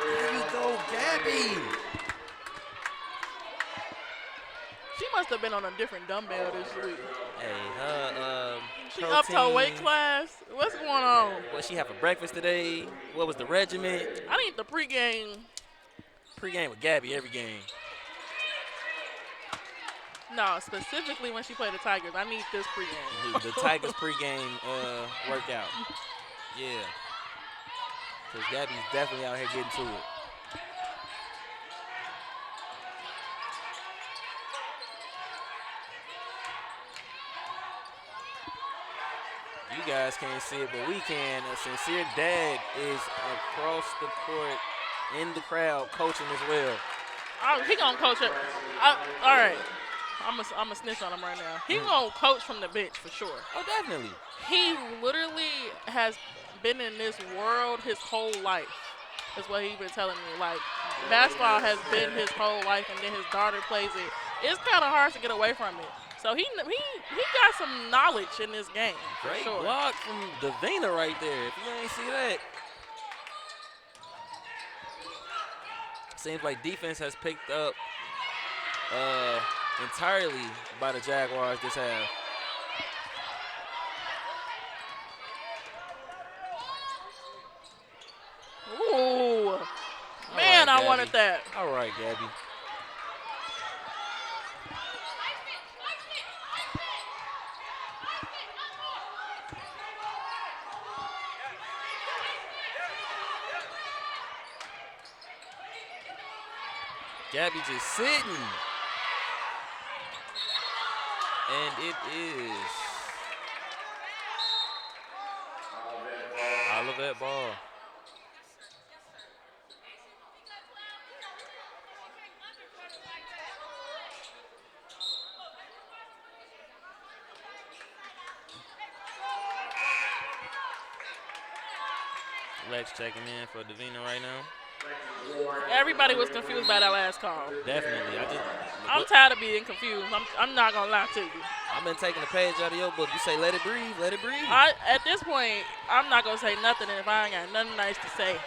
There you go, Gabby. She must have been on a different dumbbell this week. Hey, She upped her weight class. What's going on? What she have for breakfast today? What was the regiment? I need the pregame. Pre-game with Gabby every game. No, specifically when she played the Tigers. I need this pregame. The Tigers pregame workout. Yeah. Because Gabby's definitely out here getting to it. You guys can't see it, but we can. A sincere dad is across the court in the crowd coaching as well. Oh, he gonna coach it. All right. I'm a snitch on him right now. He gonna coach from the bench for sure. Oh, definitely. He literally has been in this world his whole life. Is what he's been telling me. Like, basketball has been his whole life, and then his daughter plays it. It's kind of hard to get away from it. So he got some knowledge in this game. Great sure. block from Davina right there. If you ain't see that. Seems like defense has picked up entirely by the Jaguars this half. Gabby. wanted that. All right, Gabby. Gabby just sitting. And it is Olivet ball. Lex checking in for Davina right now. Everybody was confused by that last call. Definitely. I'm tired of being confused. I'm not going to lie to you. I've been taking a page out of your book. You say, let it breathe, let it breathe. At this point, I'm not going to say nothing if I ain't got nothing nice to say.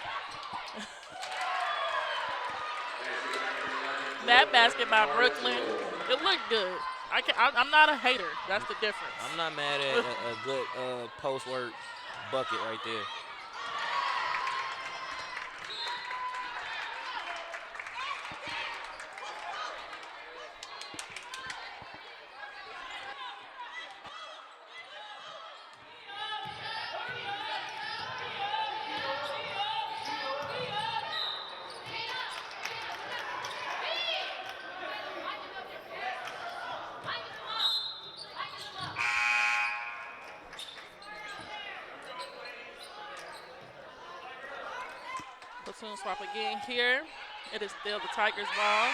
That basket by Brooklyn, it looked good. I'm not a hater. That's the difference. I'm not mad at a good post-work bucket right there. Platoon swap again here. It is still the Tigers' ball.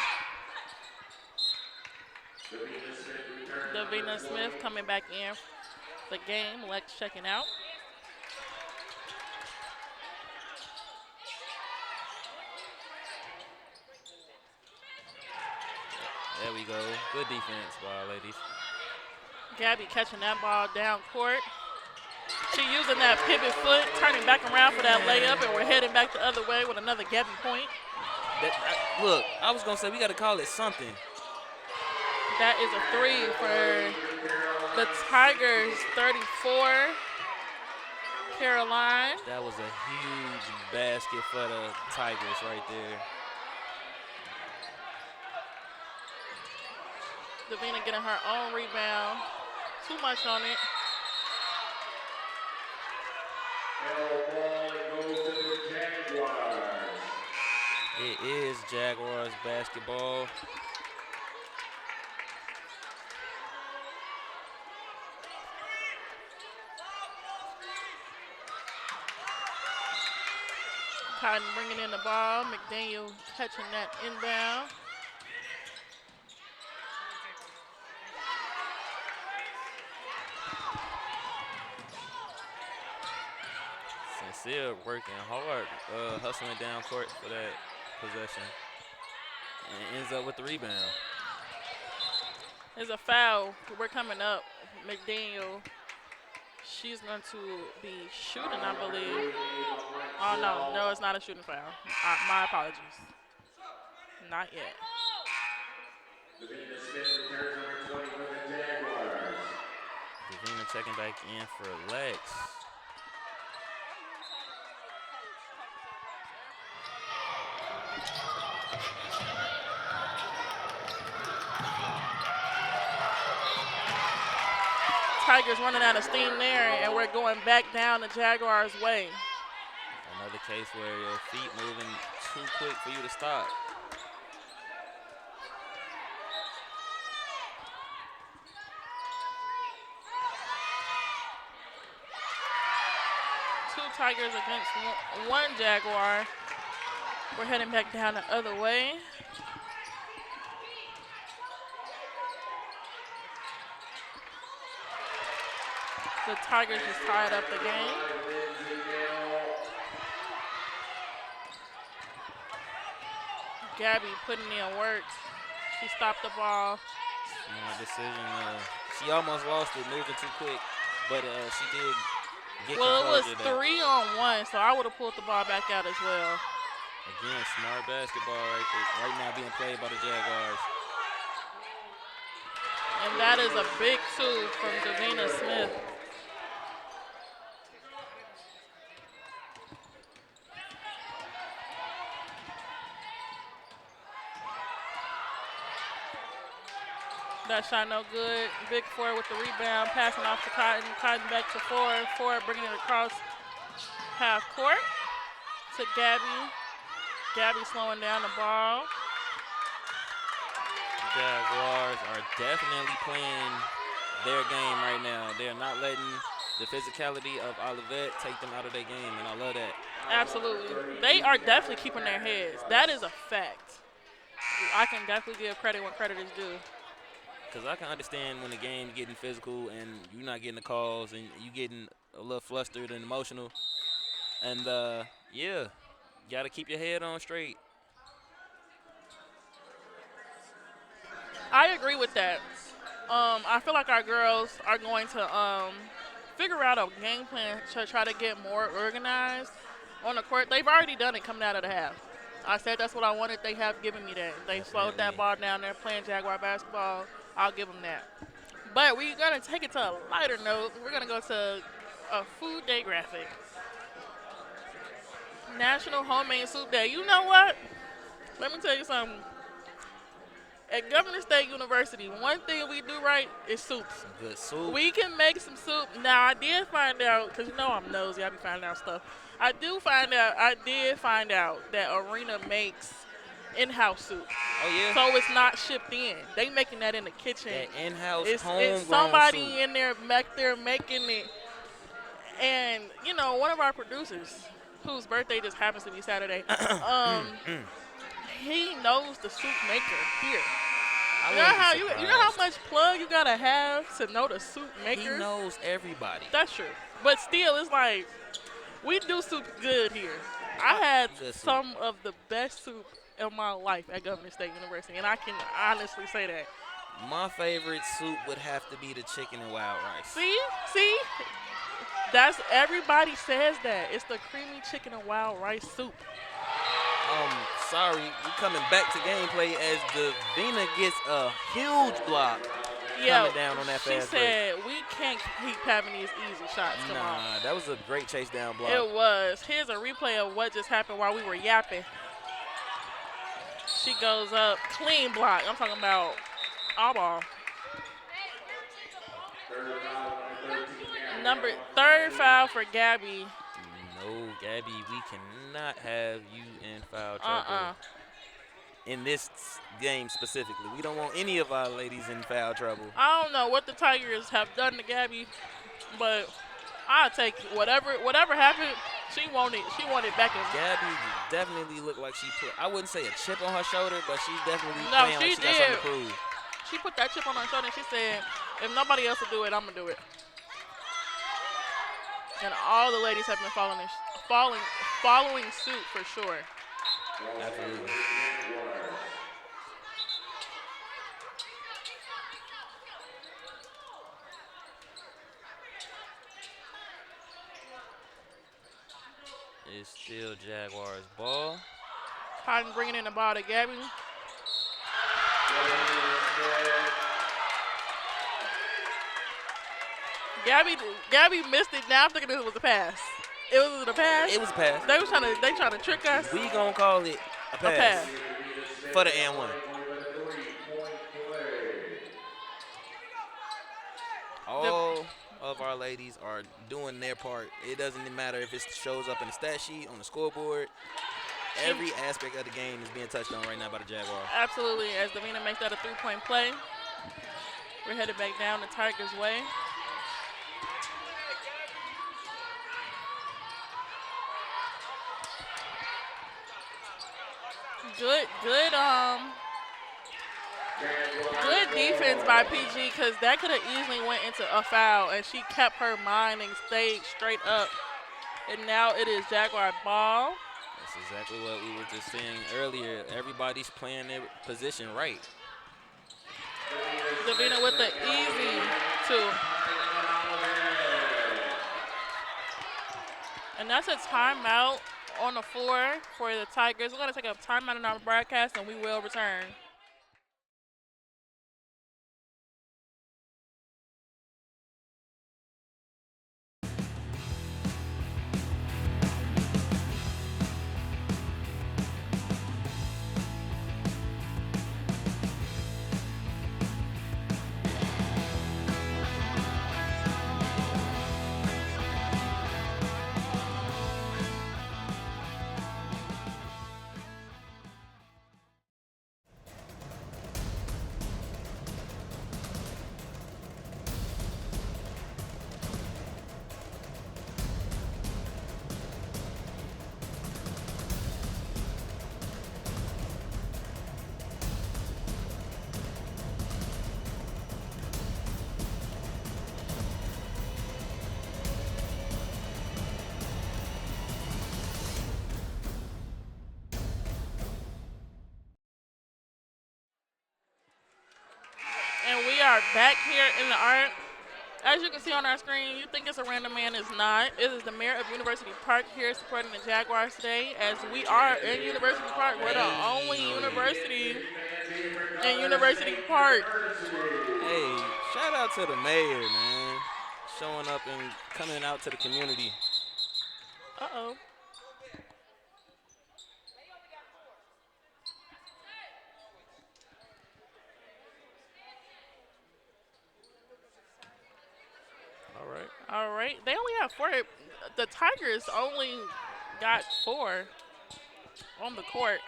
Davina Smith coming back in the game. Lex checking out. There we go. Good defense, ball ladies. Gabby catching that ball down court. She using that pivot foot, turning back around for that layup, and we're heading back the other way with another Gabby point. Look, I was going to say we got to call it something. That is a 3 for the Tigers, 34. Caroline. That was a huge basket for the Tigers right there. Davina getting her own rebound. Too much on it. It is Jaguars basketball. Cotton bringing in the ball. McDaniel catching that inbound. Sincere working hard, hustling down court for that possession. And ends up with the rebound. There's a foul. We're coming up. McDaniel. She's going to be shooting, I believe. Oh, no, it's not a shooting foul. My apologies. Not yet. Davina checking back in for Lex. Tigers running out of steam there, and we're going back down the Jaguars' way. Another case where your feet moving too quick for you to stop. Two Tigers against one Jaguar. We're heading back down the other way. The Tigers just tied up the game. Gabby putting in work. She stopped the ball. Smart decision. She almost lost it moving too quick, but she did get Well, it was composure there. 3-on-1, so I would have pulled the ball back out as well. Again, smart basketball right now being played by the Jaguars. And that is a big 2 from Davina Smith. That shot no good. Big Four with the rebound, passing off to Cotton. Cotton back to Ford. Ford bringing it across half court to Gabby. Gabby slowing down the ball. Jaguars are definitely playing their game right now. They're not letting the physicality of Olivet take them out of their game, and I love that. Absolutely. They are definitely keeping their heads. That is a fact. I can definitely give credit when credit is due. Because I can understand when the game's getting physical and you're not getting the calls and you getting a little flustered and emotional. And, yeah, you got to keep your head on straight. I agree with that. I feel like our girls are going to figure out a game plan to try to get more organized on the court. They've already done it coming out of the half. I said that's what I wanted. They have given me that. They slowed that ball down. They're playing Jaguar basketball. I'll give them that. But we're going to take it to a lighter note. We're going to go to a food day graphic. National Homemade Soup Day. You know what? Let me tell you something. At Governor State University, one thing we do right is soups. Good soup. We can make some soup. Now, I did find out, because you know I'm nosy, I be finding out stuff. I did find out that Arena makes in-house soup. Oh, yeah? So it's not shipped in. They making that in the kitchen. That in-house It's homegrown somebody soup. in there back there making it. And, you know, one of our producers, whose birthday just happens to be Saturday, he knows the soup maker here. You know how much plug you gotta have to know the soup maker? He knows everybody. That's true. But still, it's like, we do soup good here. I had some of the best soup in my life at Governor State University, and I can honestly say that. My favorite soup would have to be the chicken and wild rice. See? That's, everybody says that. It's the creamy chicken and wild rice soup. Sorry, we're coming back to gameplay as Davina gets a huge block coming down on that fast break. She said, we can't keep having these easy shots. Come on. That was a great chase down block. It was. Here's a replay of what just happened while we were yapping. She goes up, clean block. I'm talking about all ball. Third foul for Gabby. No, Gabby, we cannot have you in foul trouble. In this game specifically. We don't want any of our ladies in foul trouble. I don't know what the Tigers have done to Gabby, but I'll take whatever happened. She wanted back in. Gabby definitely looked like she put, I wouldn't say a chip on her shoulder, but she definitely playing like she got something to prove. She put that chip on her shoulder and she said, if nobody else will do it, I'm going to do it. And all the ladies have been following suit for sure. Absolutely. It's still Jaguars ball. Cotton bringing in the ball to Gabby. Gabby missed it. Now I'm thinking this was a pass. It was a pass. It was a pass. They trying to trick us. We gonna call it a pass. For the and one. All of our ladies are doing their part. It doesn't matter if it shows up in the stat sheet, on the scoreboard. Every aspect of the game is being touched on right now by the Jaguars. Absolutely. As Davina makes that a three-point play, we're headed back down the Tigers' way. Good defense by PG, because that could have easily went into a foul, and she kept her mind and stayed straight up. And now it is Jaguar ball. That's exactly what we were just saying earlier. Everybody's playing their position right. Davina with the easy two. And that's a timeout on the floor for the Tigers. We're going to take a timeout in our broadcast, and we will return. back here in the art. As you can see on our screen, you think it's a random man. It's not. It is the mayor of University Park here supporting the Jaguars today. As we are in University Park, we're the only university in University Park. Hey, shout out to the mayor, man. Showing up and coming out to the community. Uh-oh. All right. They only have 4. The Tigers only got 4 on the court.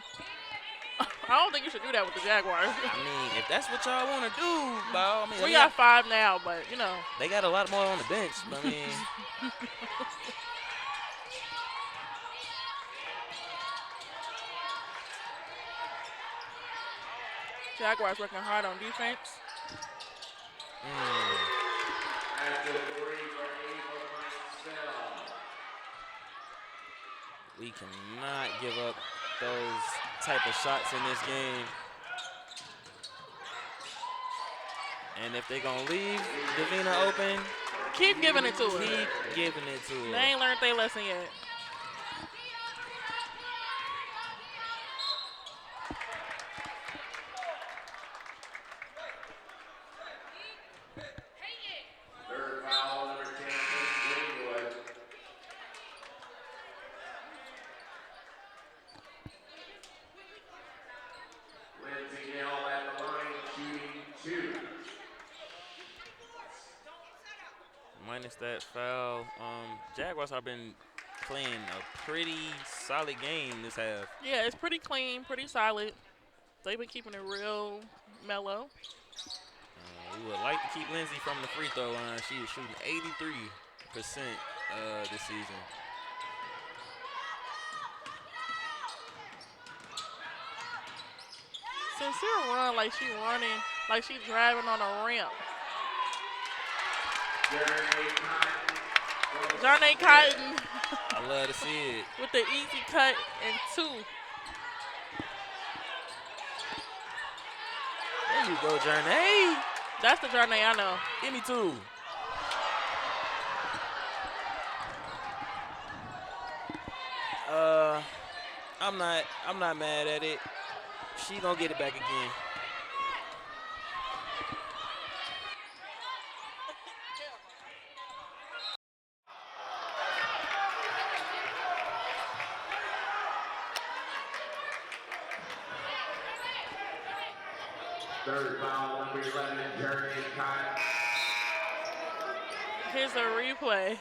I don't think you should do that with the Jaguars. I mean, if that's what y'all want to do, I mean, we got 5 now, but, you know. They got a lot more on the bench. But, I mean. Jaguars working hard on defense. We cannot give up those type of shots in this game. And if they're going to leave Davina open, keep giving it to her. Keep giving it to her. They ain't learned their lesson yet. Minus that foul, Jaguars have been playing a pretty solid game this half. Yeah, it's pretty clean, pretty solid. They've been keeping it real mellow. We would like to keep Lindsay from the free throw line. She is shooting 83% this season. Sincere run like she running, like she driving on a ramp. Jarnay Cotton. I love to see it. With the easy cut and 2. There you go, Jarnay. That's the Jarnay I know. Give me 2. I'm not mad at it. She gonna get it back again. Third foul, number 11, Jeremy Kyle. Here's a replay.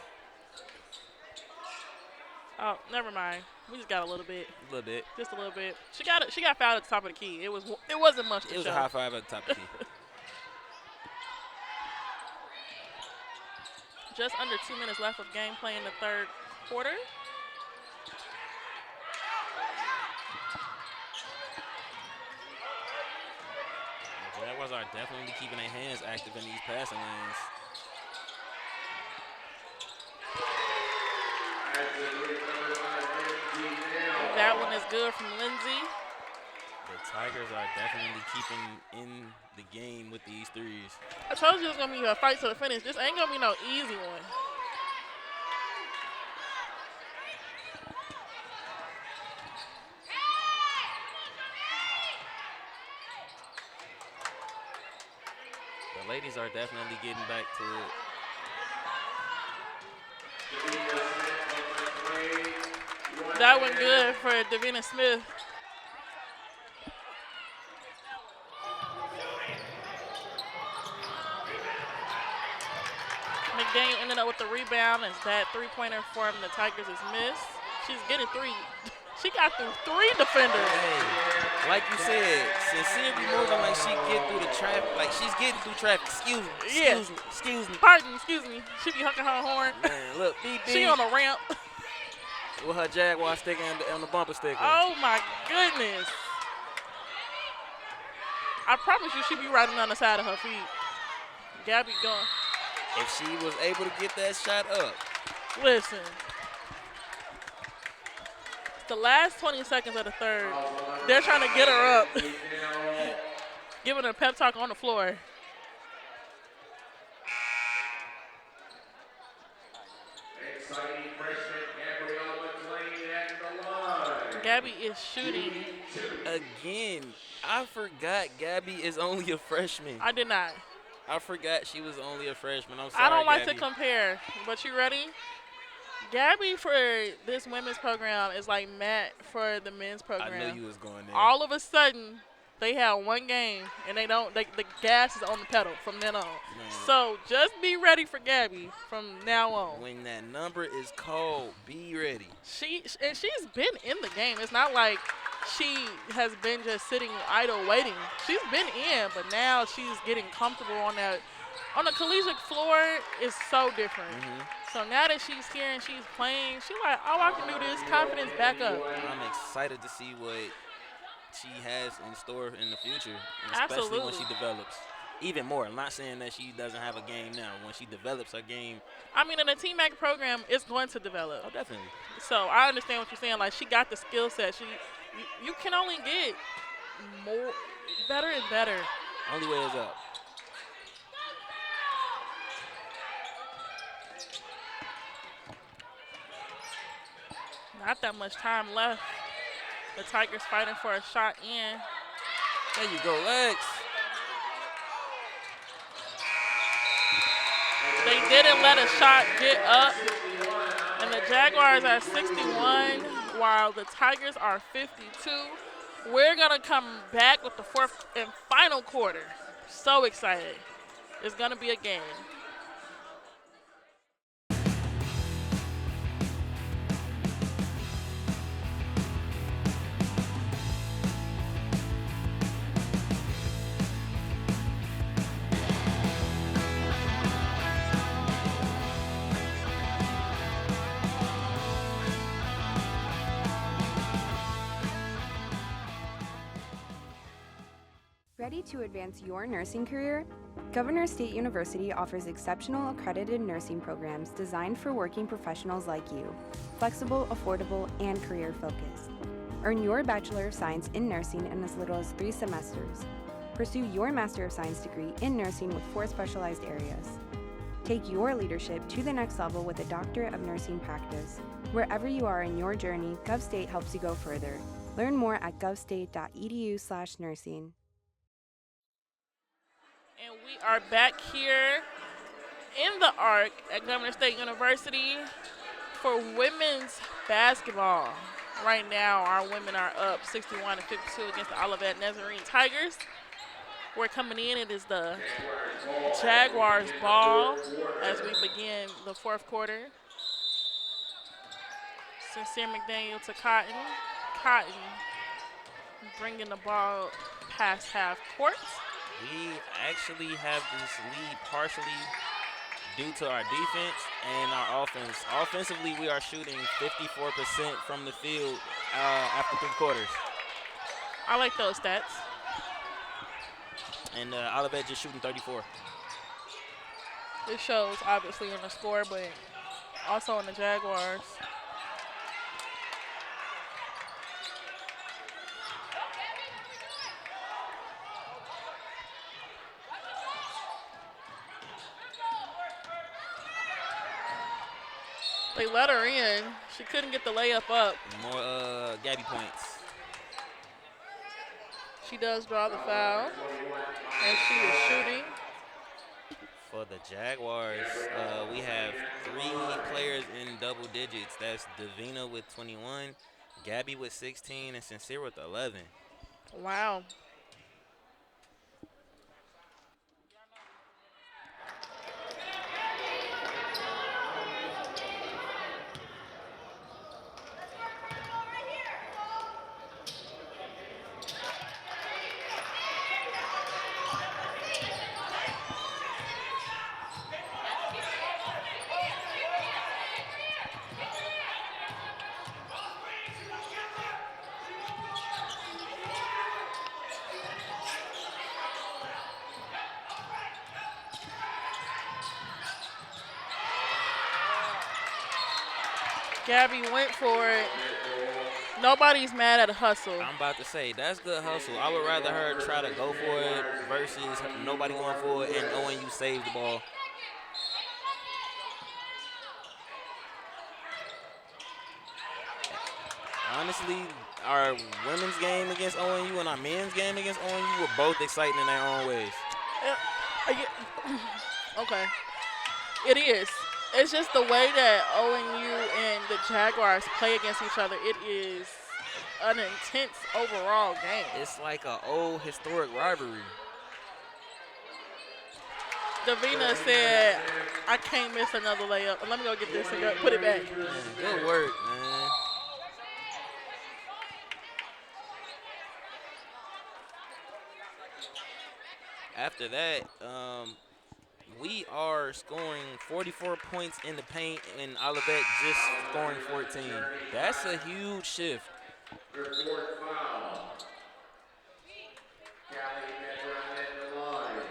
Oh, never mind. We just got a little bit. A little bit. Just a little bit. She got fouled at the top of the key. It wasn't much to It was show. a high five at the top of the key. Just under 2 minutes left of gameplay in the third quarter. The Jaguars are definitely keeping their hands active in these passing lanes. That one is good from Lindsay. The Tigers are definitely keeping in the game with these threes. I told you it was going to be a fight to the finish. This ain't going to be no easy one. The ladies are definitely getting back to it. That one good for Davina Smith. McDaniel ended up with the rebound as that three-pointer from the Tigers is missed. She's getting 3. She got through 3 defenders. Hey, like you said, Sincere be moving like she get through the traffic. Like she's getting through traffic. Excuse me. Pardon, excuse me. She be honking her horn. Man, look, BB. She on the ramp. With her Jaguar sticker on the bumper sticker. Oh my goodness. I promise you she be riding on the side of her feet. Gabby going. If she was able to get that shot up. Listen. The last 20 seconds of the third, they're trying to get her up. Giving her a pep talk on the floor. Gabby is shooting. Again, I forgot Gabby is only a freshman. I did not. I forgot she was only a freshman. I'm sorry, I don't like Gabby. to compare, but you ready? Gabby for this women's program is like Matt for the men's program. I knew you was going there. All of a sudden, they have one game and the gas is on the pedal from then on. Man. So just be ready for Gabby from now on. When that number is called, be ready. She's been in the game. It's not like she has been just sitting idle waiting. She's been in, but now she's getting comfortable on that. On the collegiate floor is so different. So now that she's here and she's playing, she's like, oh, I can do this. Confidence back up. I'm excited to see what she has in store in the future, especially when she develops. Even more. I'm not saying that she doesn't have a game now. When she develops her game. I mean, in the T-Mac program, it's going to develop. Oh, definitely. So I understand what you're saying. Like, she got the skill set. You can only get better and better. Only way is up. Not that much time left. The Tigers fighting for a shot in. There you go, Lex. They didn't let a shot get up. And the Jaguars are 61, while the Tigers are 52. We're going to come back with the fourth and final quarter. So excited. It's going to be a game. Ready to advance your nursing career? Governor State University offers exceptional accredited nursing programs designed for working professionals like you. Flexible, affordable, and career-focused. Earn your Bachelor of Science in Nursing in as little as 3 semesters. Pursue your Master of Science degree in nursing with 4 specialized areas. Take your leadership to the next level with a Doctorate of Nursing practice. Wherever you are in your journey, GovState helps you go further. Learn more at govstate.edu/nursing. And we are back here in the Arc at Governor State University for women's basketball. Right now, our women are up 61-52 against the Olivet Nazarene Tigers. We're coming in. It is the Jaguars ball as we begin the fourth quarter. Sincere McDaniel to Cotton. Cotton bringing the ball past half court. We actually have this lead partially due to our defense and our offense. Offensively, we are shooting 54% from the field after 3 quarters. I like those stats. And Olivet just shooting 34. This shows obviously on the score, but also on the Jaguars. They let her in. She couldn't get the layup up. More Gabby points. She does draw the foul, and she is shooting. For the Jaguars, we have 3 players in double digits. That's Davina with 21, Gabby with 16, and Sincere with 11. Wow. Gabby went for it. Nobody's mad at a hustle. I'm about to say, that's good hustle. I would rather her try to go for it versus nobody going for it and knowing you saved the ball. Honestly, our women's game against ONU and our men's game against ONU were both exciting in their own ways. Okay. It is. It's just the way that ONU and the Jaguars play against each other. It is an intense overall game. It's like an old historic rivalry. Davina said, I can't miss another layup. Let me go get this and go, put it back. Man, good work, man. After that, we are scoring 44 points in the paint, and Olivet just scoring 14. That's a huge shift. Your fourth foul. Callie Medron at the line.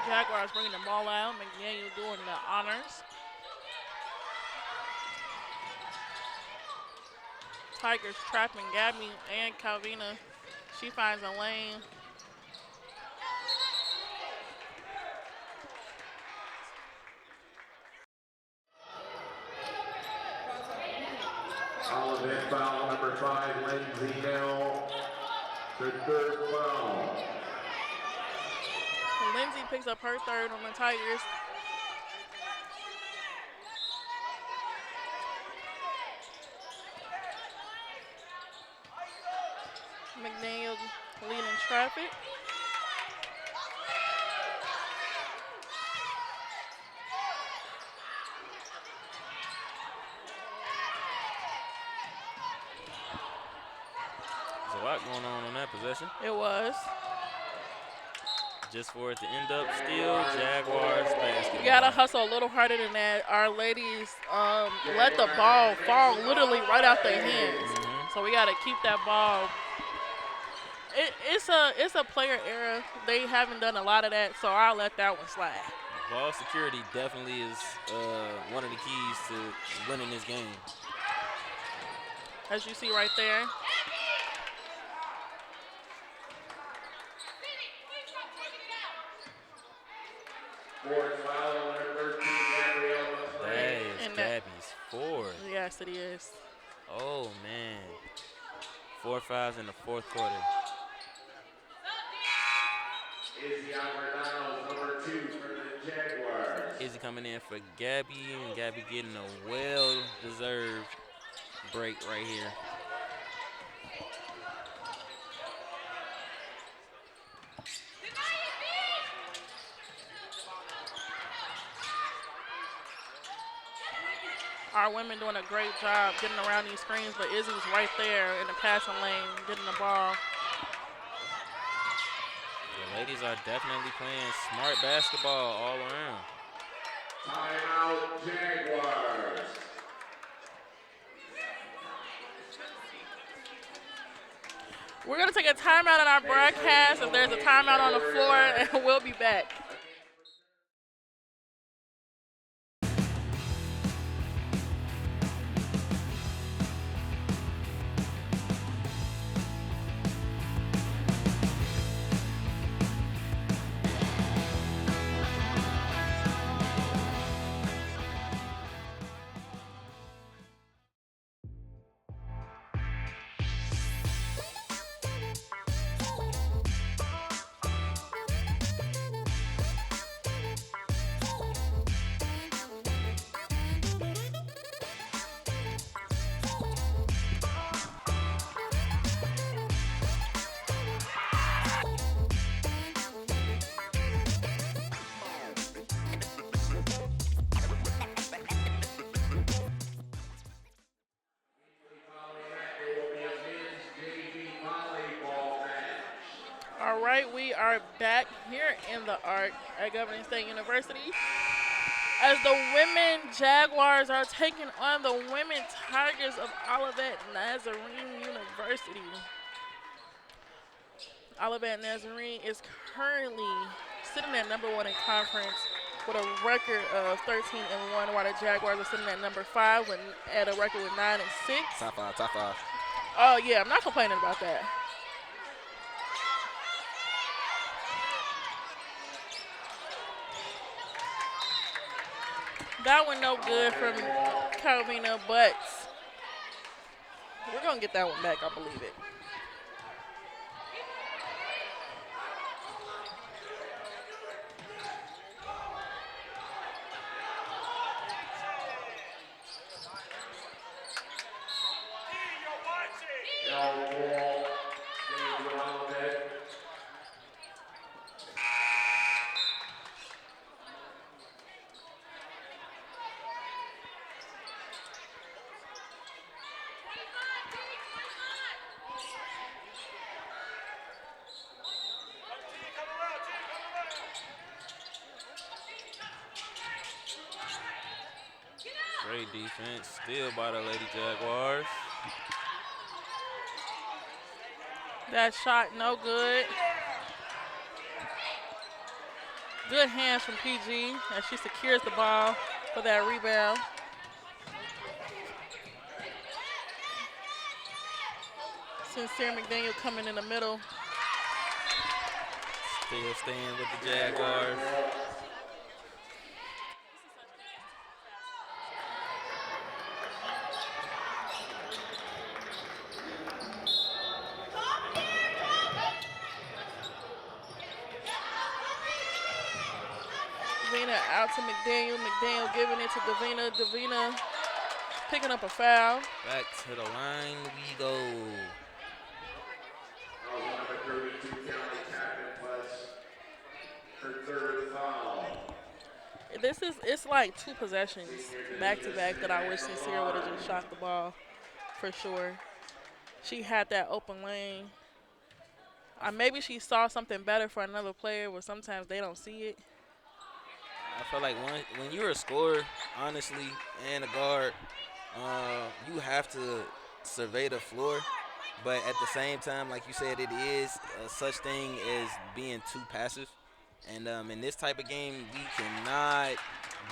Jaguars bringing the ball out. McDaniel doing the honors. Tigers trapping Gabby and Calvina. She finds a lane. Olivet foul number 5, Lindsay Nell. The third foul. Lindsay picks up her third on the Tigers. McDaniel leading traffic. There's a lot going on that possession. It was. Just for it to end up still Jaguars basketball. You gotta hustle a little harder than that. Our ladies let the ball fall literally right out their hands. So we gotta keep that ball. It's a player error. They haven't done a lot of that, so I'll let that one slide. Ball security definitely is one of the keys to winning this game. As you see right there. Fourth foul, number 13, Gabrielle. That is Gabby's fourth. Yes, it is. Oh, man. 4 fouls in the fourth quarter. Izzy Alvarado, number 2 for the Jaguars. Izzy coming in for Gabby, and Gabby getting a well-deserved break right here. Our women doing a great job getting around these screens, but Izzy's right there in the passing lane, getting the ball. The ladies are definitely playing smart basketball all around. Timeout, Jaguars. We're going to take a timeout on our broadcast. If there's a timeout on the floor, and we'll be back. right, we are back here in the Arc at Governor State University as the women Jaguars are taking on the women Tigers of Olivet Nazarene University. Olivet Nazarene is currently sitting at number 1 in conference with a record of 13-1, while the Jaguars are sitting at number 5 at a record with 9-6. Top five, top five. Oh yeah, I'm not complaining about that. That one no good from Calvina, but we're going to get that one back, I believe it. Great defense, still by the Lady Jaguars. That shot no good. Good hands from PG as she secures the ball for that rebound. Sincere McDaniel coming in the middle. Still staying with the Jaguars. Davina out to McDaniel. McDaniel giving it to Davina. Davina picking up a foul. Back to the line we go. Number 32, County Captain plus her third foul. It's like 2 possessions back to back that I wish Sincere would have just shot the ball for sure. She had that open lane. Maybe she saw something better for another player where sometimes they don't see it. I feel like when you're a scorer, honestly, and a guard, you have to survey the floor. But at the same time, like you said, it is such thing as being too passive. And in this type of game, we cannot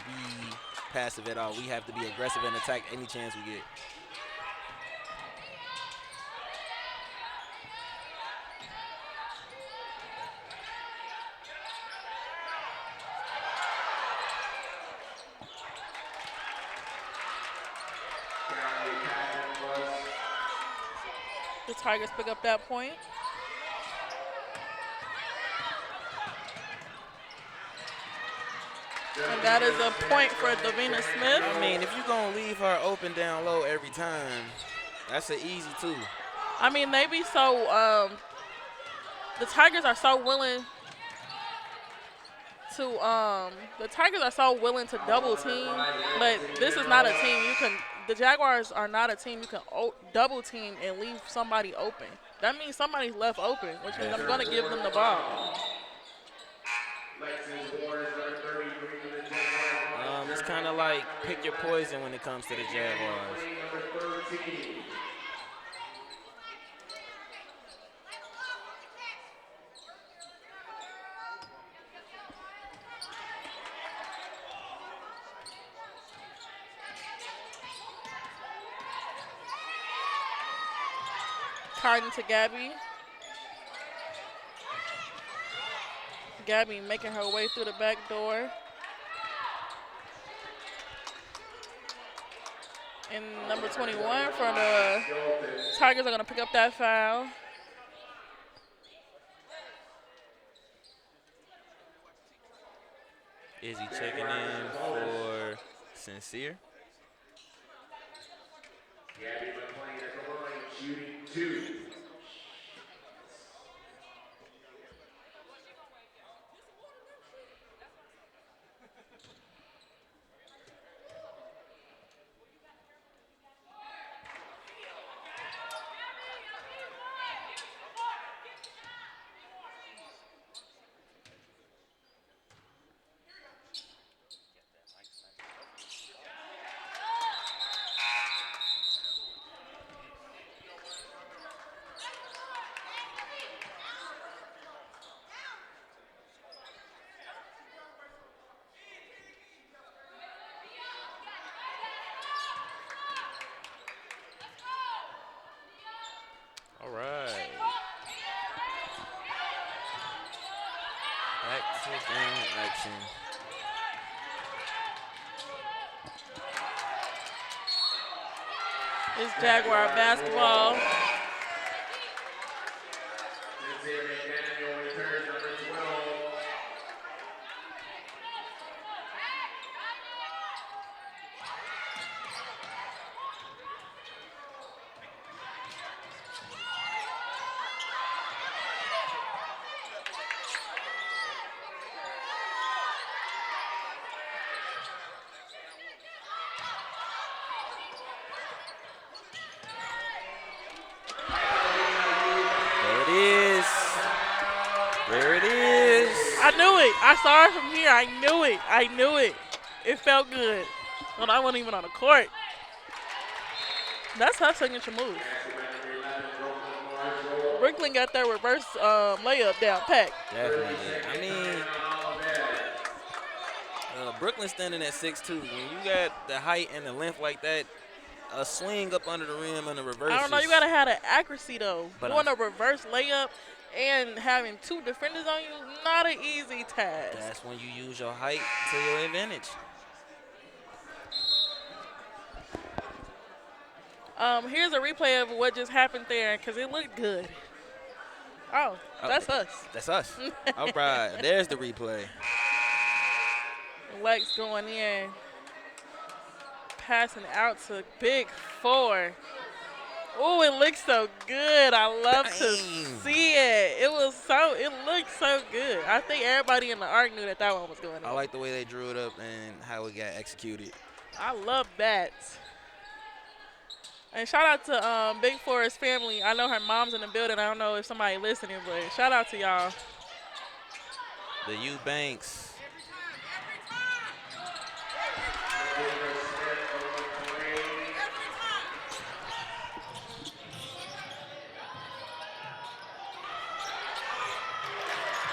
be passive at all. We have to be aggressive and attack any chance we get. The Tigers pick up that point. And that is a point for Davina Smith. I mean, if you're going to leave her open down low every time, that's an easy 2. I mean, they be so the Tigers are so willing to double team, but this is not a team the Jaguars are not a team you can double team and leave somebody open. That means somebody's left open, which means I'm going to give them the ball. It's kind of like pick your poison when it comes to the Jaguars. Carden to Gabby. Gabby making her way through the back door. And number 21 for the Tigers are going to pick up that foul. Izzy checking in for Sincere. Gabby McClain at the line, shooting 2. All right. Back to game action. It's Jaguar basketball. There it is. There it is. I knew it. I saw it from here. I knew it. I knew it. It felt good. When I wasn't even on the court. That's her signature move. Brooklyn got that reverse layup down pat. Definitely. I mean, Brooklyn standing at 6'2". When you got the height and the length like that, a swing up under the rim and a reverse. I don't know. You got to have the accuracy, though. But Doing a reverse layup and having two defenders on you, not an easy task. That's when you use your height to your advantage. Here's a replay of what just happened there because it looked good. Oh, that's us. That's us. All right. There's the replay. Lex going in. Passing out to Big Four. Oh, it looks so good. I love to see it. It looked so good. I think everybody in the arc knew that one was going in. I like the way they drew it up and how it got executed. I love that. And shout out to Big Four's family. I know her mom's in the building. I don't know if somebody listening, but shout out to y'all. The U Banks.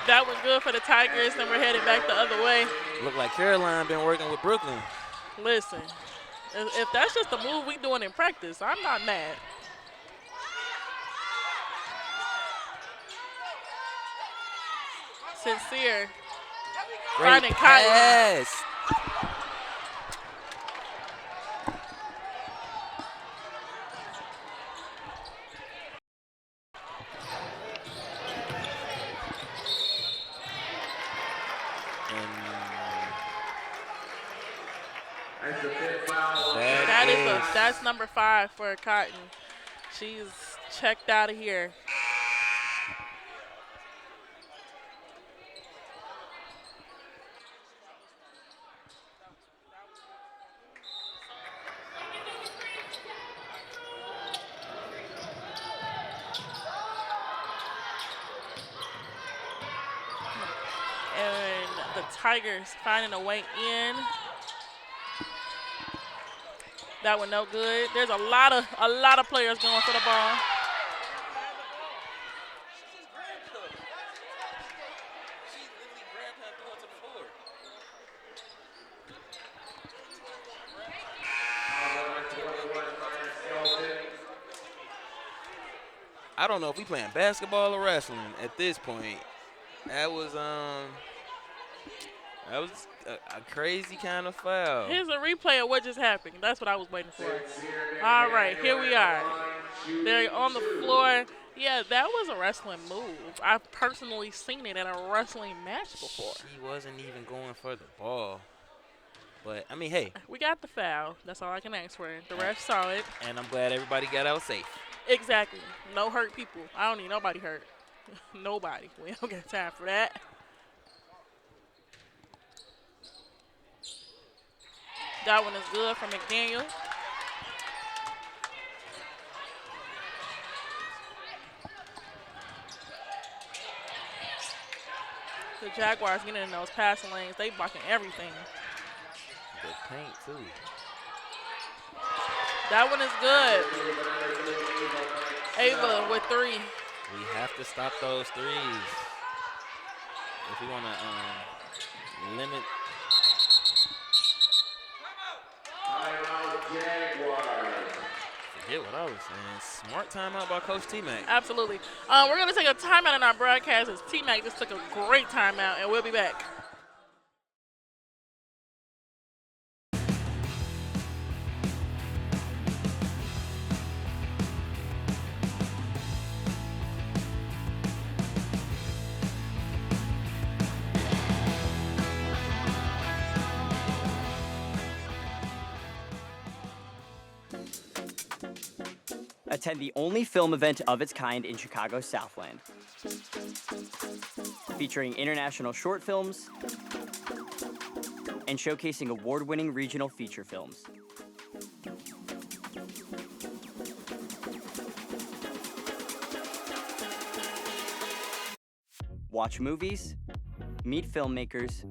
That was good for the Tigers, and we're headed back the other way. Look like Caroline been working with Brooklyn. Listen, if that's just the move we doing in practice, I'm not mad. Sincere. Great Finding pass. That's number 5 for Cotton. She's checked out of here. And the Tigers finding a way in. That one no good. There's a lot of players going for the ball. I don't know if we playing basketball or wrestling at this point. That was a crazy kind of foul. Here's a replay of what just happened. That's what I was waiting for. All right, here we are. They're on the floor. Yeah, that was a wrestling move. I've personally seen it in a wrestling match before. She wasn't even going for the ball. But, I mean, hey. We got the foul. That's all I can ask for. The ref saw it. And I'm glad everybody got out safe. Exactly. No hurt people. I don't need nobody hurt. Nobody. We don't got time for that. That one is good from McDaniel. The Jaguars getting in those passing lanes. They blocking everything. The paint, too. That one is good. Ava with 3. We have to stop those threes if we want to limit. Yeah, what I was saying. Smart timeout by Coach T-Mac. Absolutely. We're going to take a timeout in our broadcast as T-Mac just took a great timeout, and we'll be back. Attend the only film event of its kind in Chicago's Southland. Featuring international short films and showcasing award-winning regional feature films. Watch movies, meet filmmakers,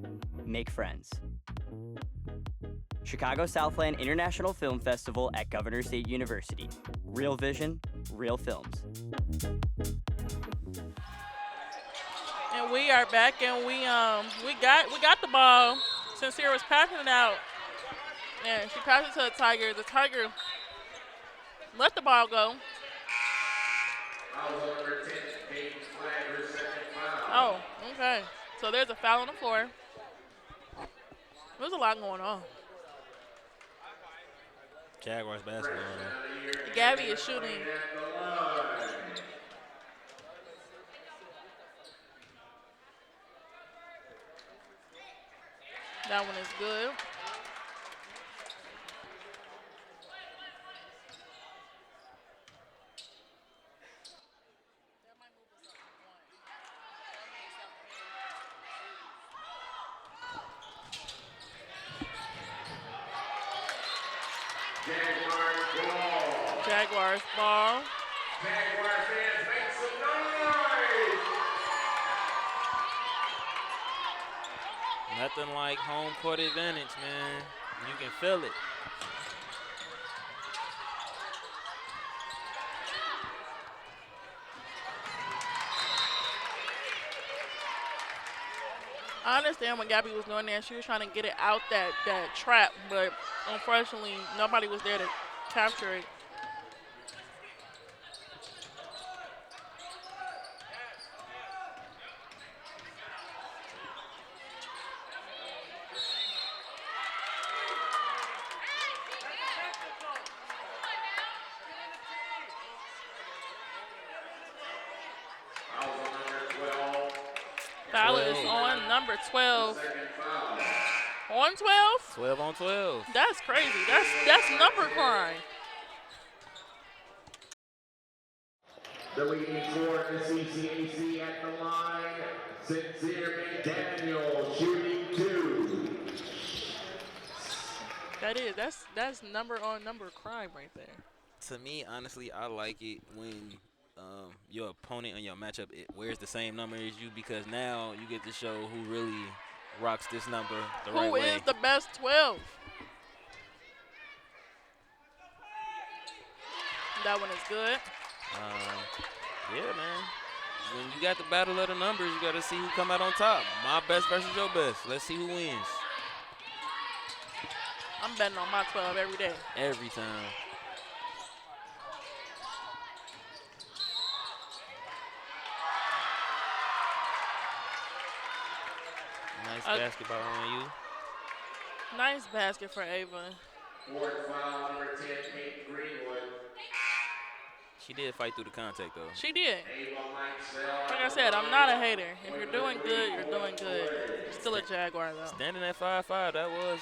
make friends. Chicago Southland International Film Festival at Governor State University. Real vision, real films. And we are back, and we got the ball. Sincere was passing it out, and she passed it to the Tiger. The Tiger let the ball go. Oh, okay. So there's a foul on the floor. There's a lot going on. Jaguars basketball. Gabby is shooting. That one is good. Jaguars ball. Jaguars fans, make some noise! Nothing like home court advantage, man. You can feel it. I understand when Gabby was doing that, she was trying to get it out that trap, but unfortunately, nobody was there to capture it. Foul is on number 12. On 12? 12 on 12. That's crazy. That's number crime. The leading scorer in the CCAC at the line, Sincere McDaniel, shooting 2. That's number on number crime right there. To me, honestly, I like it when your opponent and your matchup wears the same number as you, because now you get to show who really rocks this number the right way. Who is the best 12? That one is good. Yeah, man. When you got the battle of the numbers, you got to see who come out on top. My best versus your best. Let's see who wins. I'm betting on my 12 every day. Every time. Nice basketball on you. Nice basket for Ava. Fourth foul, number 10, Kate Greenwood. She did fight through the contact, though. She did. Ava Mikesell. Like I said, I'm not a hater. If you're doing good, you're doing good. You're still a Jaguar, though. Standing at 5'5", that was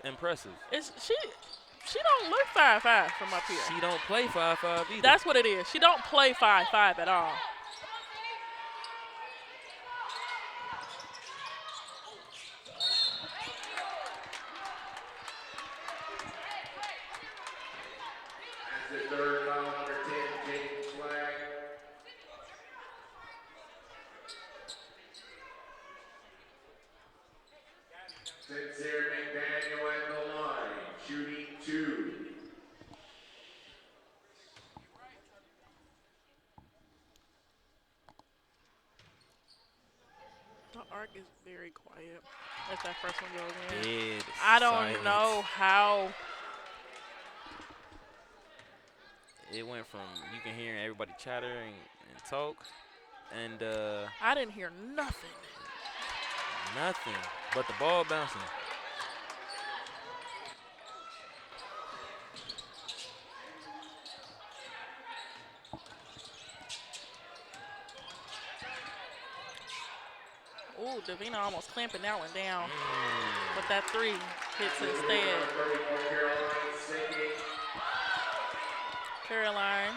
impressive. She don't look 5'5" from up here. She don't play 5'5" either. That's what it is. She don't play 5'5" at all. The third foul, number 10, James Flagg. Sincere McDaniel at the line, shooting 2. The arc is very quiet. As that first one goes in. Dead I don't silence. know how. it went from you can hear everybody chatter and talk, and I didn't hear nothing. nothing but the ball bouncing. Ooh, Davina almost clamping that one down. But that 3 hits instead. Caroline.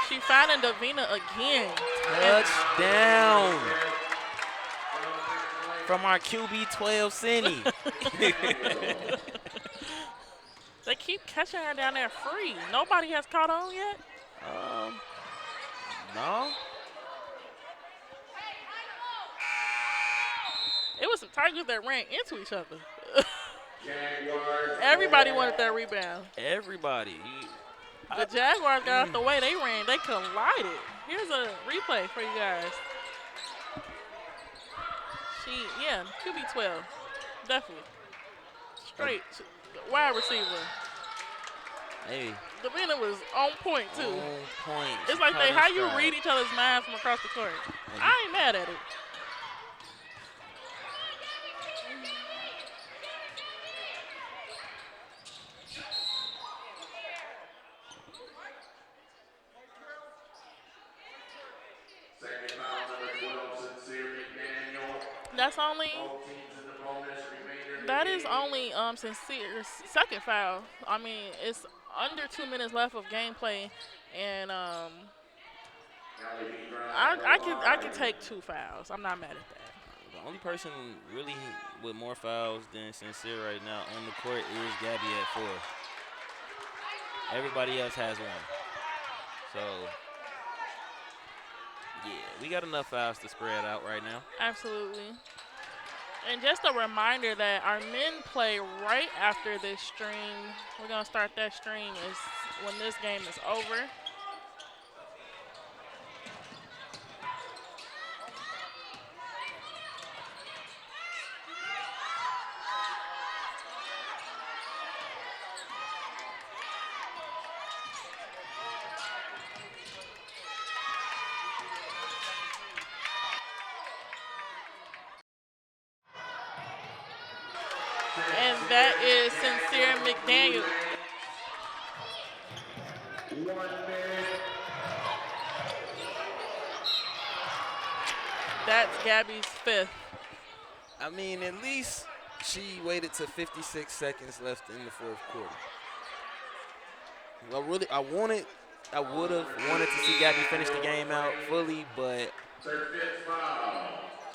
She finding Davina again. Touchdown from our QB 12, Cindy. They keep catching her down there free. Nobody has caught on yet? No. It was some Tigers that ran into each other. Everybody wanted that rebound. Everybody. The Jaguars got out the way. They ran. They collided. Here's a replay for you guys. QB 12. Definitely. Straight wide receiver. Hey. Davina was on point, too. On point. It's like how you read each other's minds from across the court. I ain't mad at it. That is only Sincere's second foul. I mean, it's under 2 minutes left of gameplay, and I could take 2 fouls. I'm not mad at that. The only person really with more fouls than Sincere right now on the court is Gabby at 4. Everybody else has 1. So, yeah, we got enough fouls to spread out right now. Absolutely. And just a reminder that our men play right after this stream. We're going to start that stream is when this game is over. And that is Sincere McDaniel. That's Gabby's 5th. I mean, at least she waited to 56 seconds left in the 4th quarter. I would have wanted to see Gabby finish the game out fully, but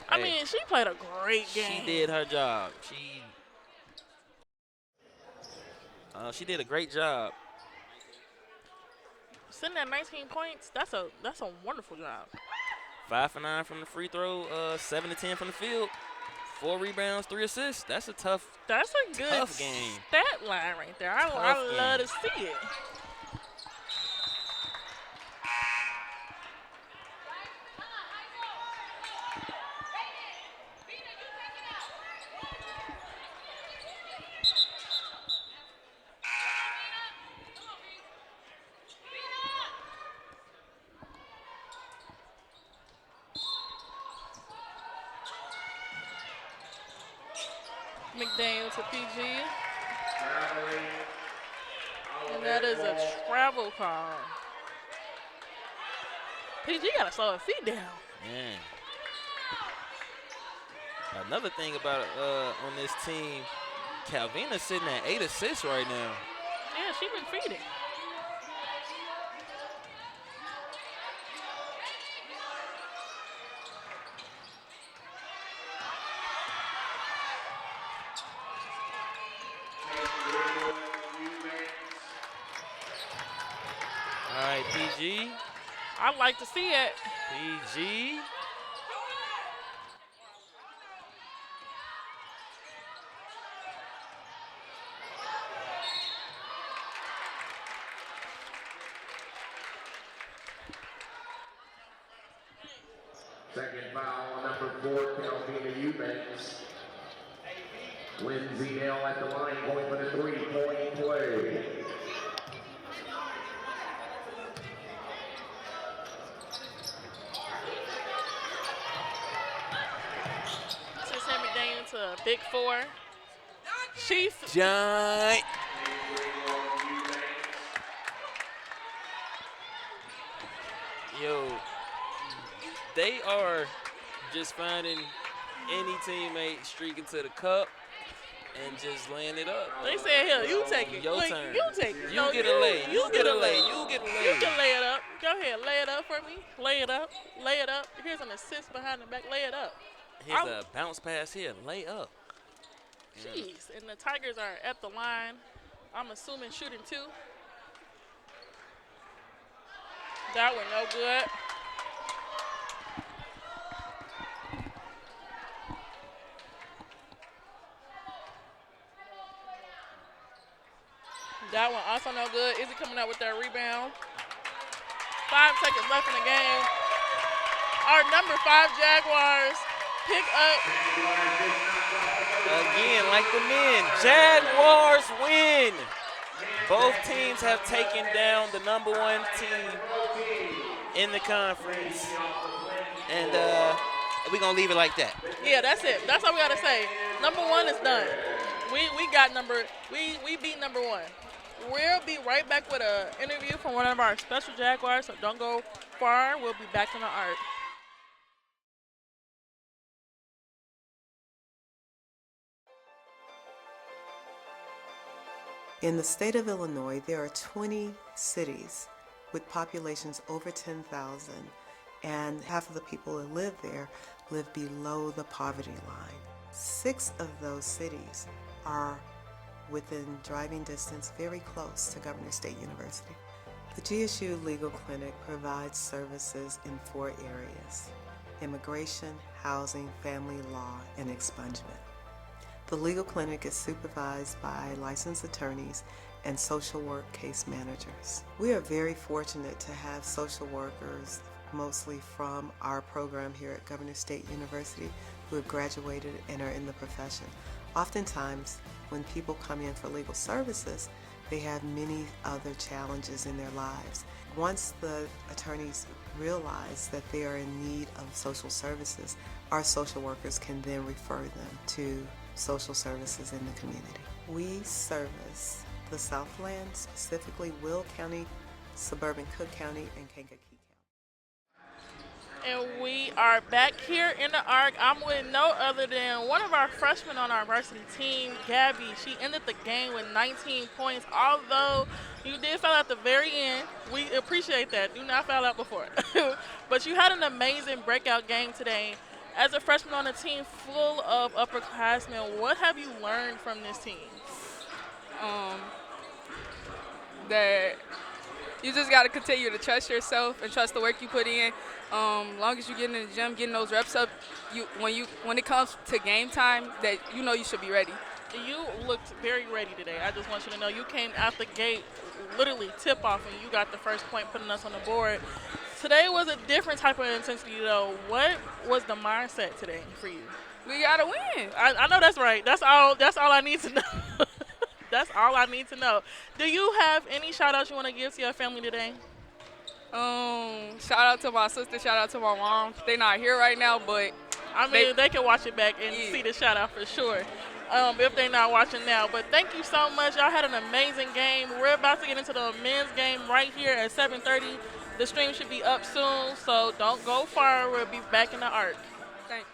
I mean, she played a great game. She did her job. She did a great job. Sitting at 19 points, that's a wonderful job. 5 for 9 from the free throw, 7 to 10 from the field, 4 rebounds, 3 assists. That's a tough game. Stat line right there. I love to see it. McDaniel to PG. And that is a travel call. PG got to slow her feet down. Man. Another thing about on this team, Calvina's sitting at 8 assists right now. Yeah, she's been feeding. All right, PG. I'd like to see it. PG. Second foul, number 4, Calvina Eubanks. Lindsay Nail at the line going for the three-point play. Just hand me down to a big four. Chief. Giant. Yo, they are just finding any teammate streaking to the cup and just laying it up. They said, here, you take it. Your Look, turn. You take it. You No, get a lay. You get a lay. You get a lay. You can lay it up. Go ahead, lay it up for me. Lay it up. Lay it up. Here's an assist behind the back. Lay it up. Here's a bounce pass here. Lay up. Jeez. And the Tigers are at the line. I'm assuming shooting two. That one no good. That one also no good. Izzy coming out with that rebound. 5 seconds left in the game. Our number 5 Jaguars pick up. Again, like the men, Jaguars win. Both teams have taken down the number 1 team in the conference. And we're going to leave it like that. Yeah, that's it. That's all we got to say. Number 1 is done. We beat number 1. We'll be right back with an interview from one of our special Jaguars, so don't go far. We'll be back in the arc. In the state of Illinois, there are 20 cities with populations over 10,000, and half of the people who live there live below the poverty line. 6 of those cities are within driving distance, very close to Governor State University. The GSU Legal Clinic provides services in 4 areas: immigration, housing, family law, and expungement. The legal clinic is supervised by licensed attorneys and social work case managers. We are very fortunate to have social workers, mostly from our program here at Governor State University, who have graduated and are in the profession. Oftentimes, when people come in for legal services, they have many other challenges in their lives. Once the attorneys realize that they are in need of social services, our social workers can then refer them to social services in the community. We service the Southland, specifically Will County, suburban Cook County, and Kankakee County. And we are back here in the arc. I'm with no other than one of our freshmen on our varsity team, Gabby. She ended the game with 19 points. Although you did foul out at the very end, we appreciate that. Do not foul out before. But you had an amazing breakout game today. As a freshman on a team full of upperclassmen, what have you learned from this team? That you just got to continue to trust yourself and trust the work you put in. Long as you get in the gym, getting those reps up, when it comes to game time, that you know you should be ready. You looked very ready today. I just want you to know you came out the gate, literally tip off, and you got the first point, putting us on the board. Today was a different type of intensity, though. What was the mindset today for you? We gotta win. I know that's right. That's all I need to know. That's all I need to know. Do you have any shout-outs you want to give to your family today? Shout out to my sister. Shout out to my mom. They're not here right now, but I mean, they can watch it back and see the shout-out for sure. If they're not watching now. But thank you so much. Y'all had an amazing game. We're about to get into the men's game right here at 7:30. The stream should be up soon, so don't go far. We'll be back in the arc. thanks.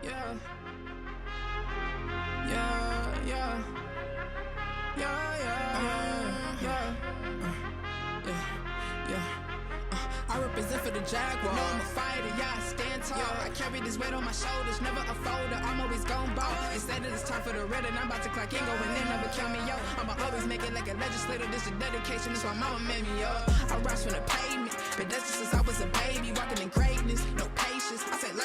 Yeah. Yeah, yeah. Yeah, yeah, yeah. Yeah. I represent for the Jaguars. No, I'm a fighter, yeah, I stand tall. I carry this weight on my shoulders, never a folder. I'm always gon' ball. Instead of it's time for the red, and I'm about to clock in, going in, never count me out. I'ma always make it like a legislator. This is dedication, this why mama made me up. I rise from the pavement, been destined since I was a baby, walking in greatness, no patience. I said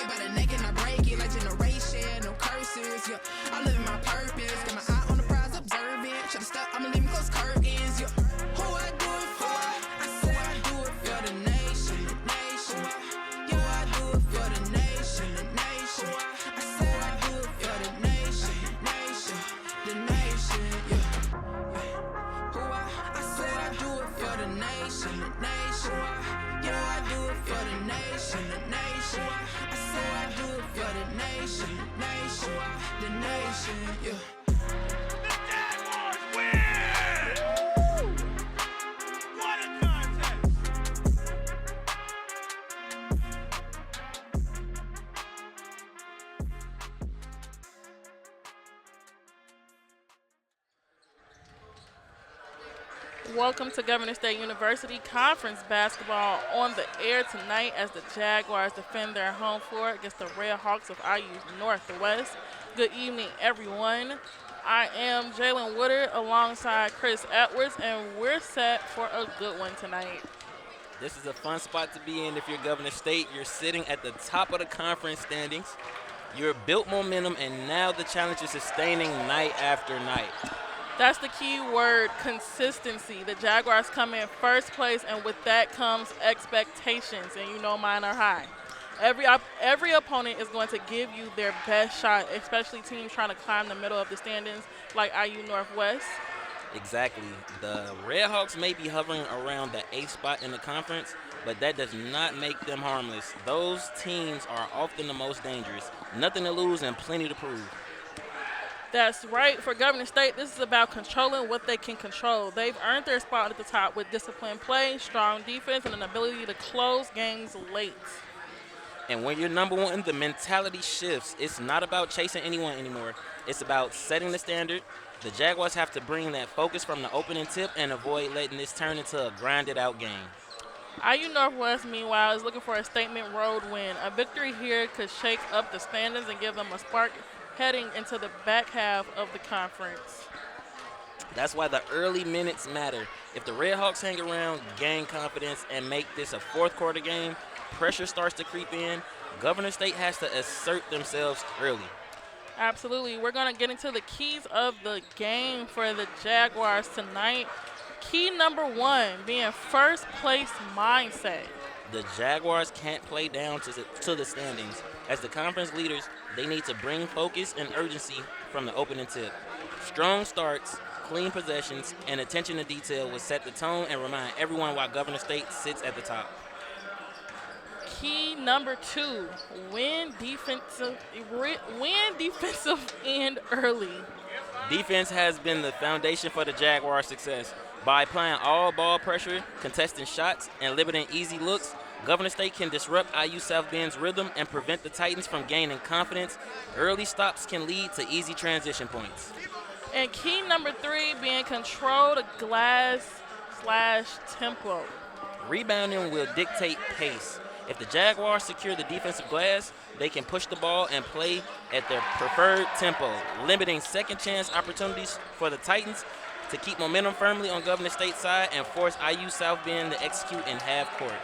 nation, the nation, yeah. Welcome to Governor State University Conference basketball on the air tonight as the Jaguars defend their home floor against the Red Hawks of IU Northwest. Good evening, everyone. I am Jalen Woodard alongside Chris Edwards, and we're set for a good one tonight. This is a fun spot to be in if you're Governor State. You're sitting at the top of the conference standings. You're built momentum, and now the challenge is sustaining night after night. That's the key word, consistency. The Jaguars come in first place, and with that comes expectations, and you know mine are high. Every opponent is going to give you their best shot, especially teams trying to climb the middle of the standings like IU Northwest. Exactly. The Red Hawks may be hovering around the 8th spot in the conference, but that does not make them harmless. Those teams are often the most dangerous. Nothing to lose and plenty to prove. That's right. For Governor State, this is about controlling what they can control. They've earned their spot at the top with disciplined play, strong defense, and an ability to close games late. And when you're number one, the mentality shifts. It's not about chasing anyone anymore. It's about setting the standard. The Jaguars have to bring that focus from the opening tip and avoid letting this turn into a grinded-out game. IU Northwest, meanwhile, is looking for a statement road win. A victory here could shake up the standings and give them a spark heading into the back half of the conference. That's why the early minutes matter. If the Red Hawks hang around, gain confidence, and make this a fourth quarter game, pressure starts to creep in. Governor State has to assert themselves early. Absolutely. We're going to get into the keys of the game for the Jaguars tonight. Key number one being first place mindset. The Jaguars can't play down to the standings. As the conference leaders, they need to bring focus and urgency from the opening tip. Strong starts, clean possessions, and attention to detail will set the tone and remind everyone why Governor State sits at the top. Key number two, win defensive end early. Defense has been the foundation for the Jaguars' success. By applying all ball pressure, contesting shots, and limiting easy looks, Governor State can disrupt IU South Bend's rhythm and prevent the Titans from gaining confidence. Early stops can lead to easy transition points. And key number three being control the glass/tempo. Rebounding will dictate pace. If the Jaguars secure the defensive glass, they can push the ball and play at their preferred tempo, limiting second chance opportunities for the Titans to keep momentum firmly on Governor State's side and force IU South Bend to execute in half court.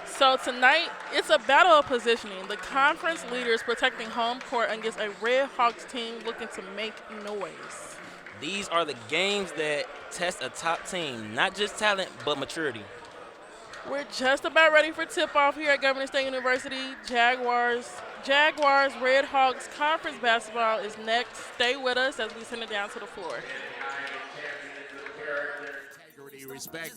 So tonight, it's a battle of positioning. The conference leaders protecting home court against a Red Hawks team looking to make noise. These are the games that test a top team, not just talent, but maturity. We're just about ready for tip-off here at Governor State University. Jaguars, Red Hawks conference basketball is next. Stay with us as we send it down to the floor. Integrity, respect,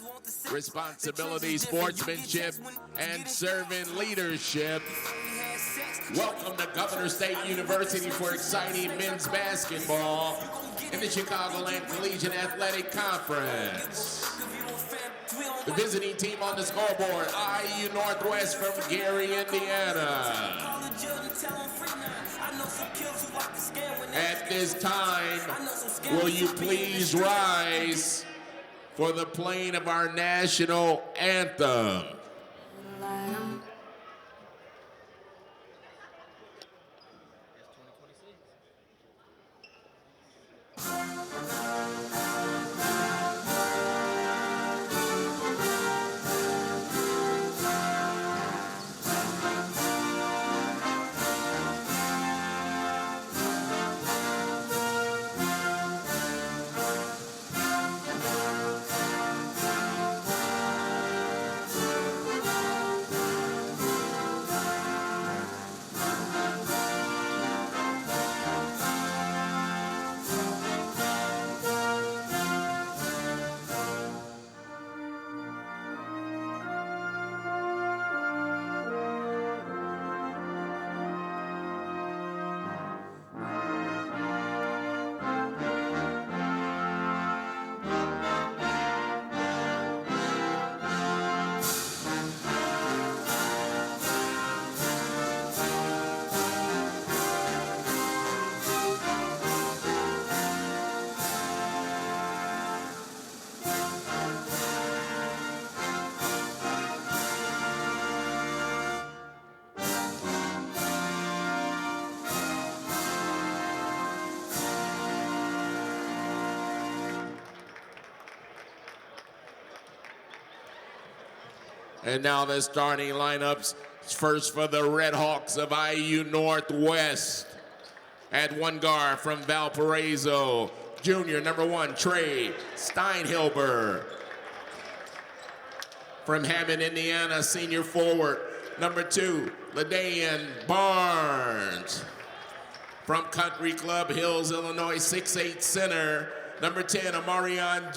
responsibility, sportsmanship, and servant leadership. Welcome to Governor State University for exciting men's basketball in the Chicagoland Collegiate Athletic Conference. The visiting team on the scoreboard, IU Northwest from Gary, Indiana. At this time, will you please rise for the playing of our national anthem? And now the starting lineups. First for the Red Hawks of IU Northwest. At one guard from Valparaiso, junior, number 1, Trey Steinhilber. From Hammond, Indiana, senior forward, number 2, LaDayan Barnes. From Country Club Hills, Illinois, 6'8" center, number 10, Amarion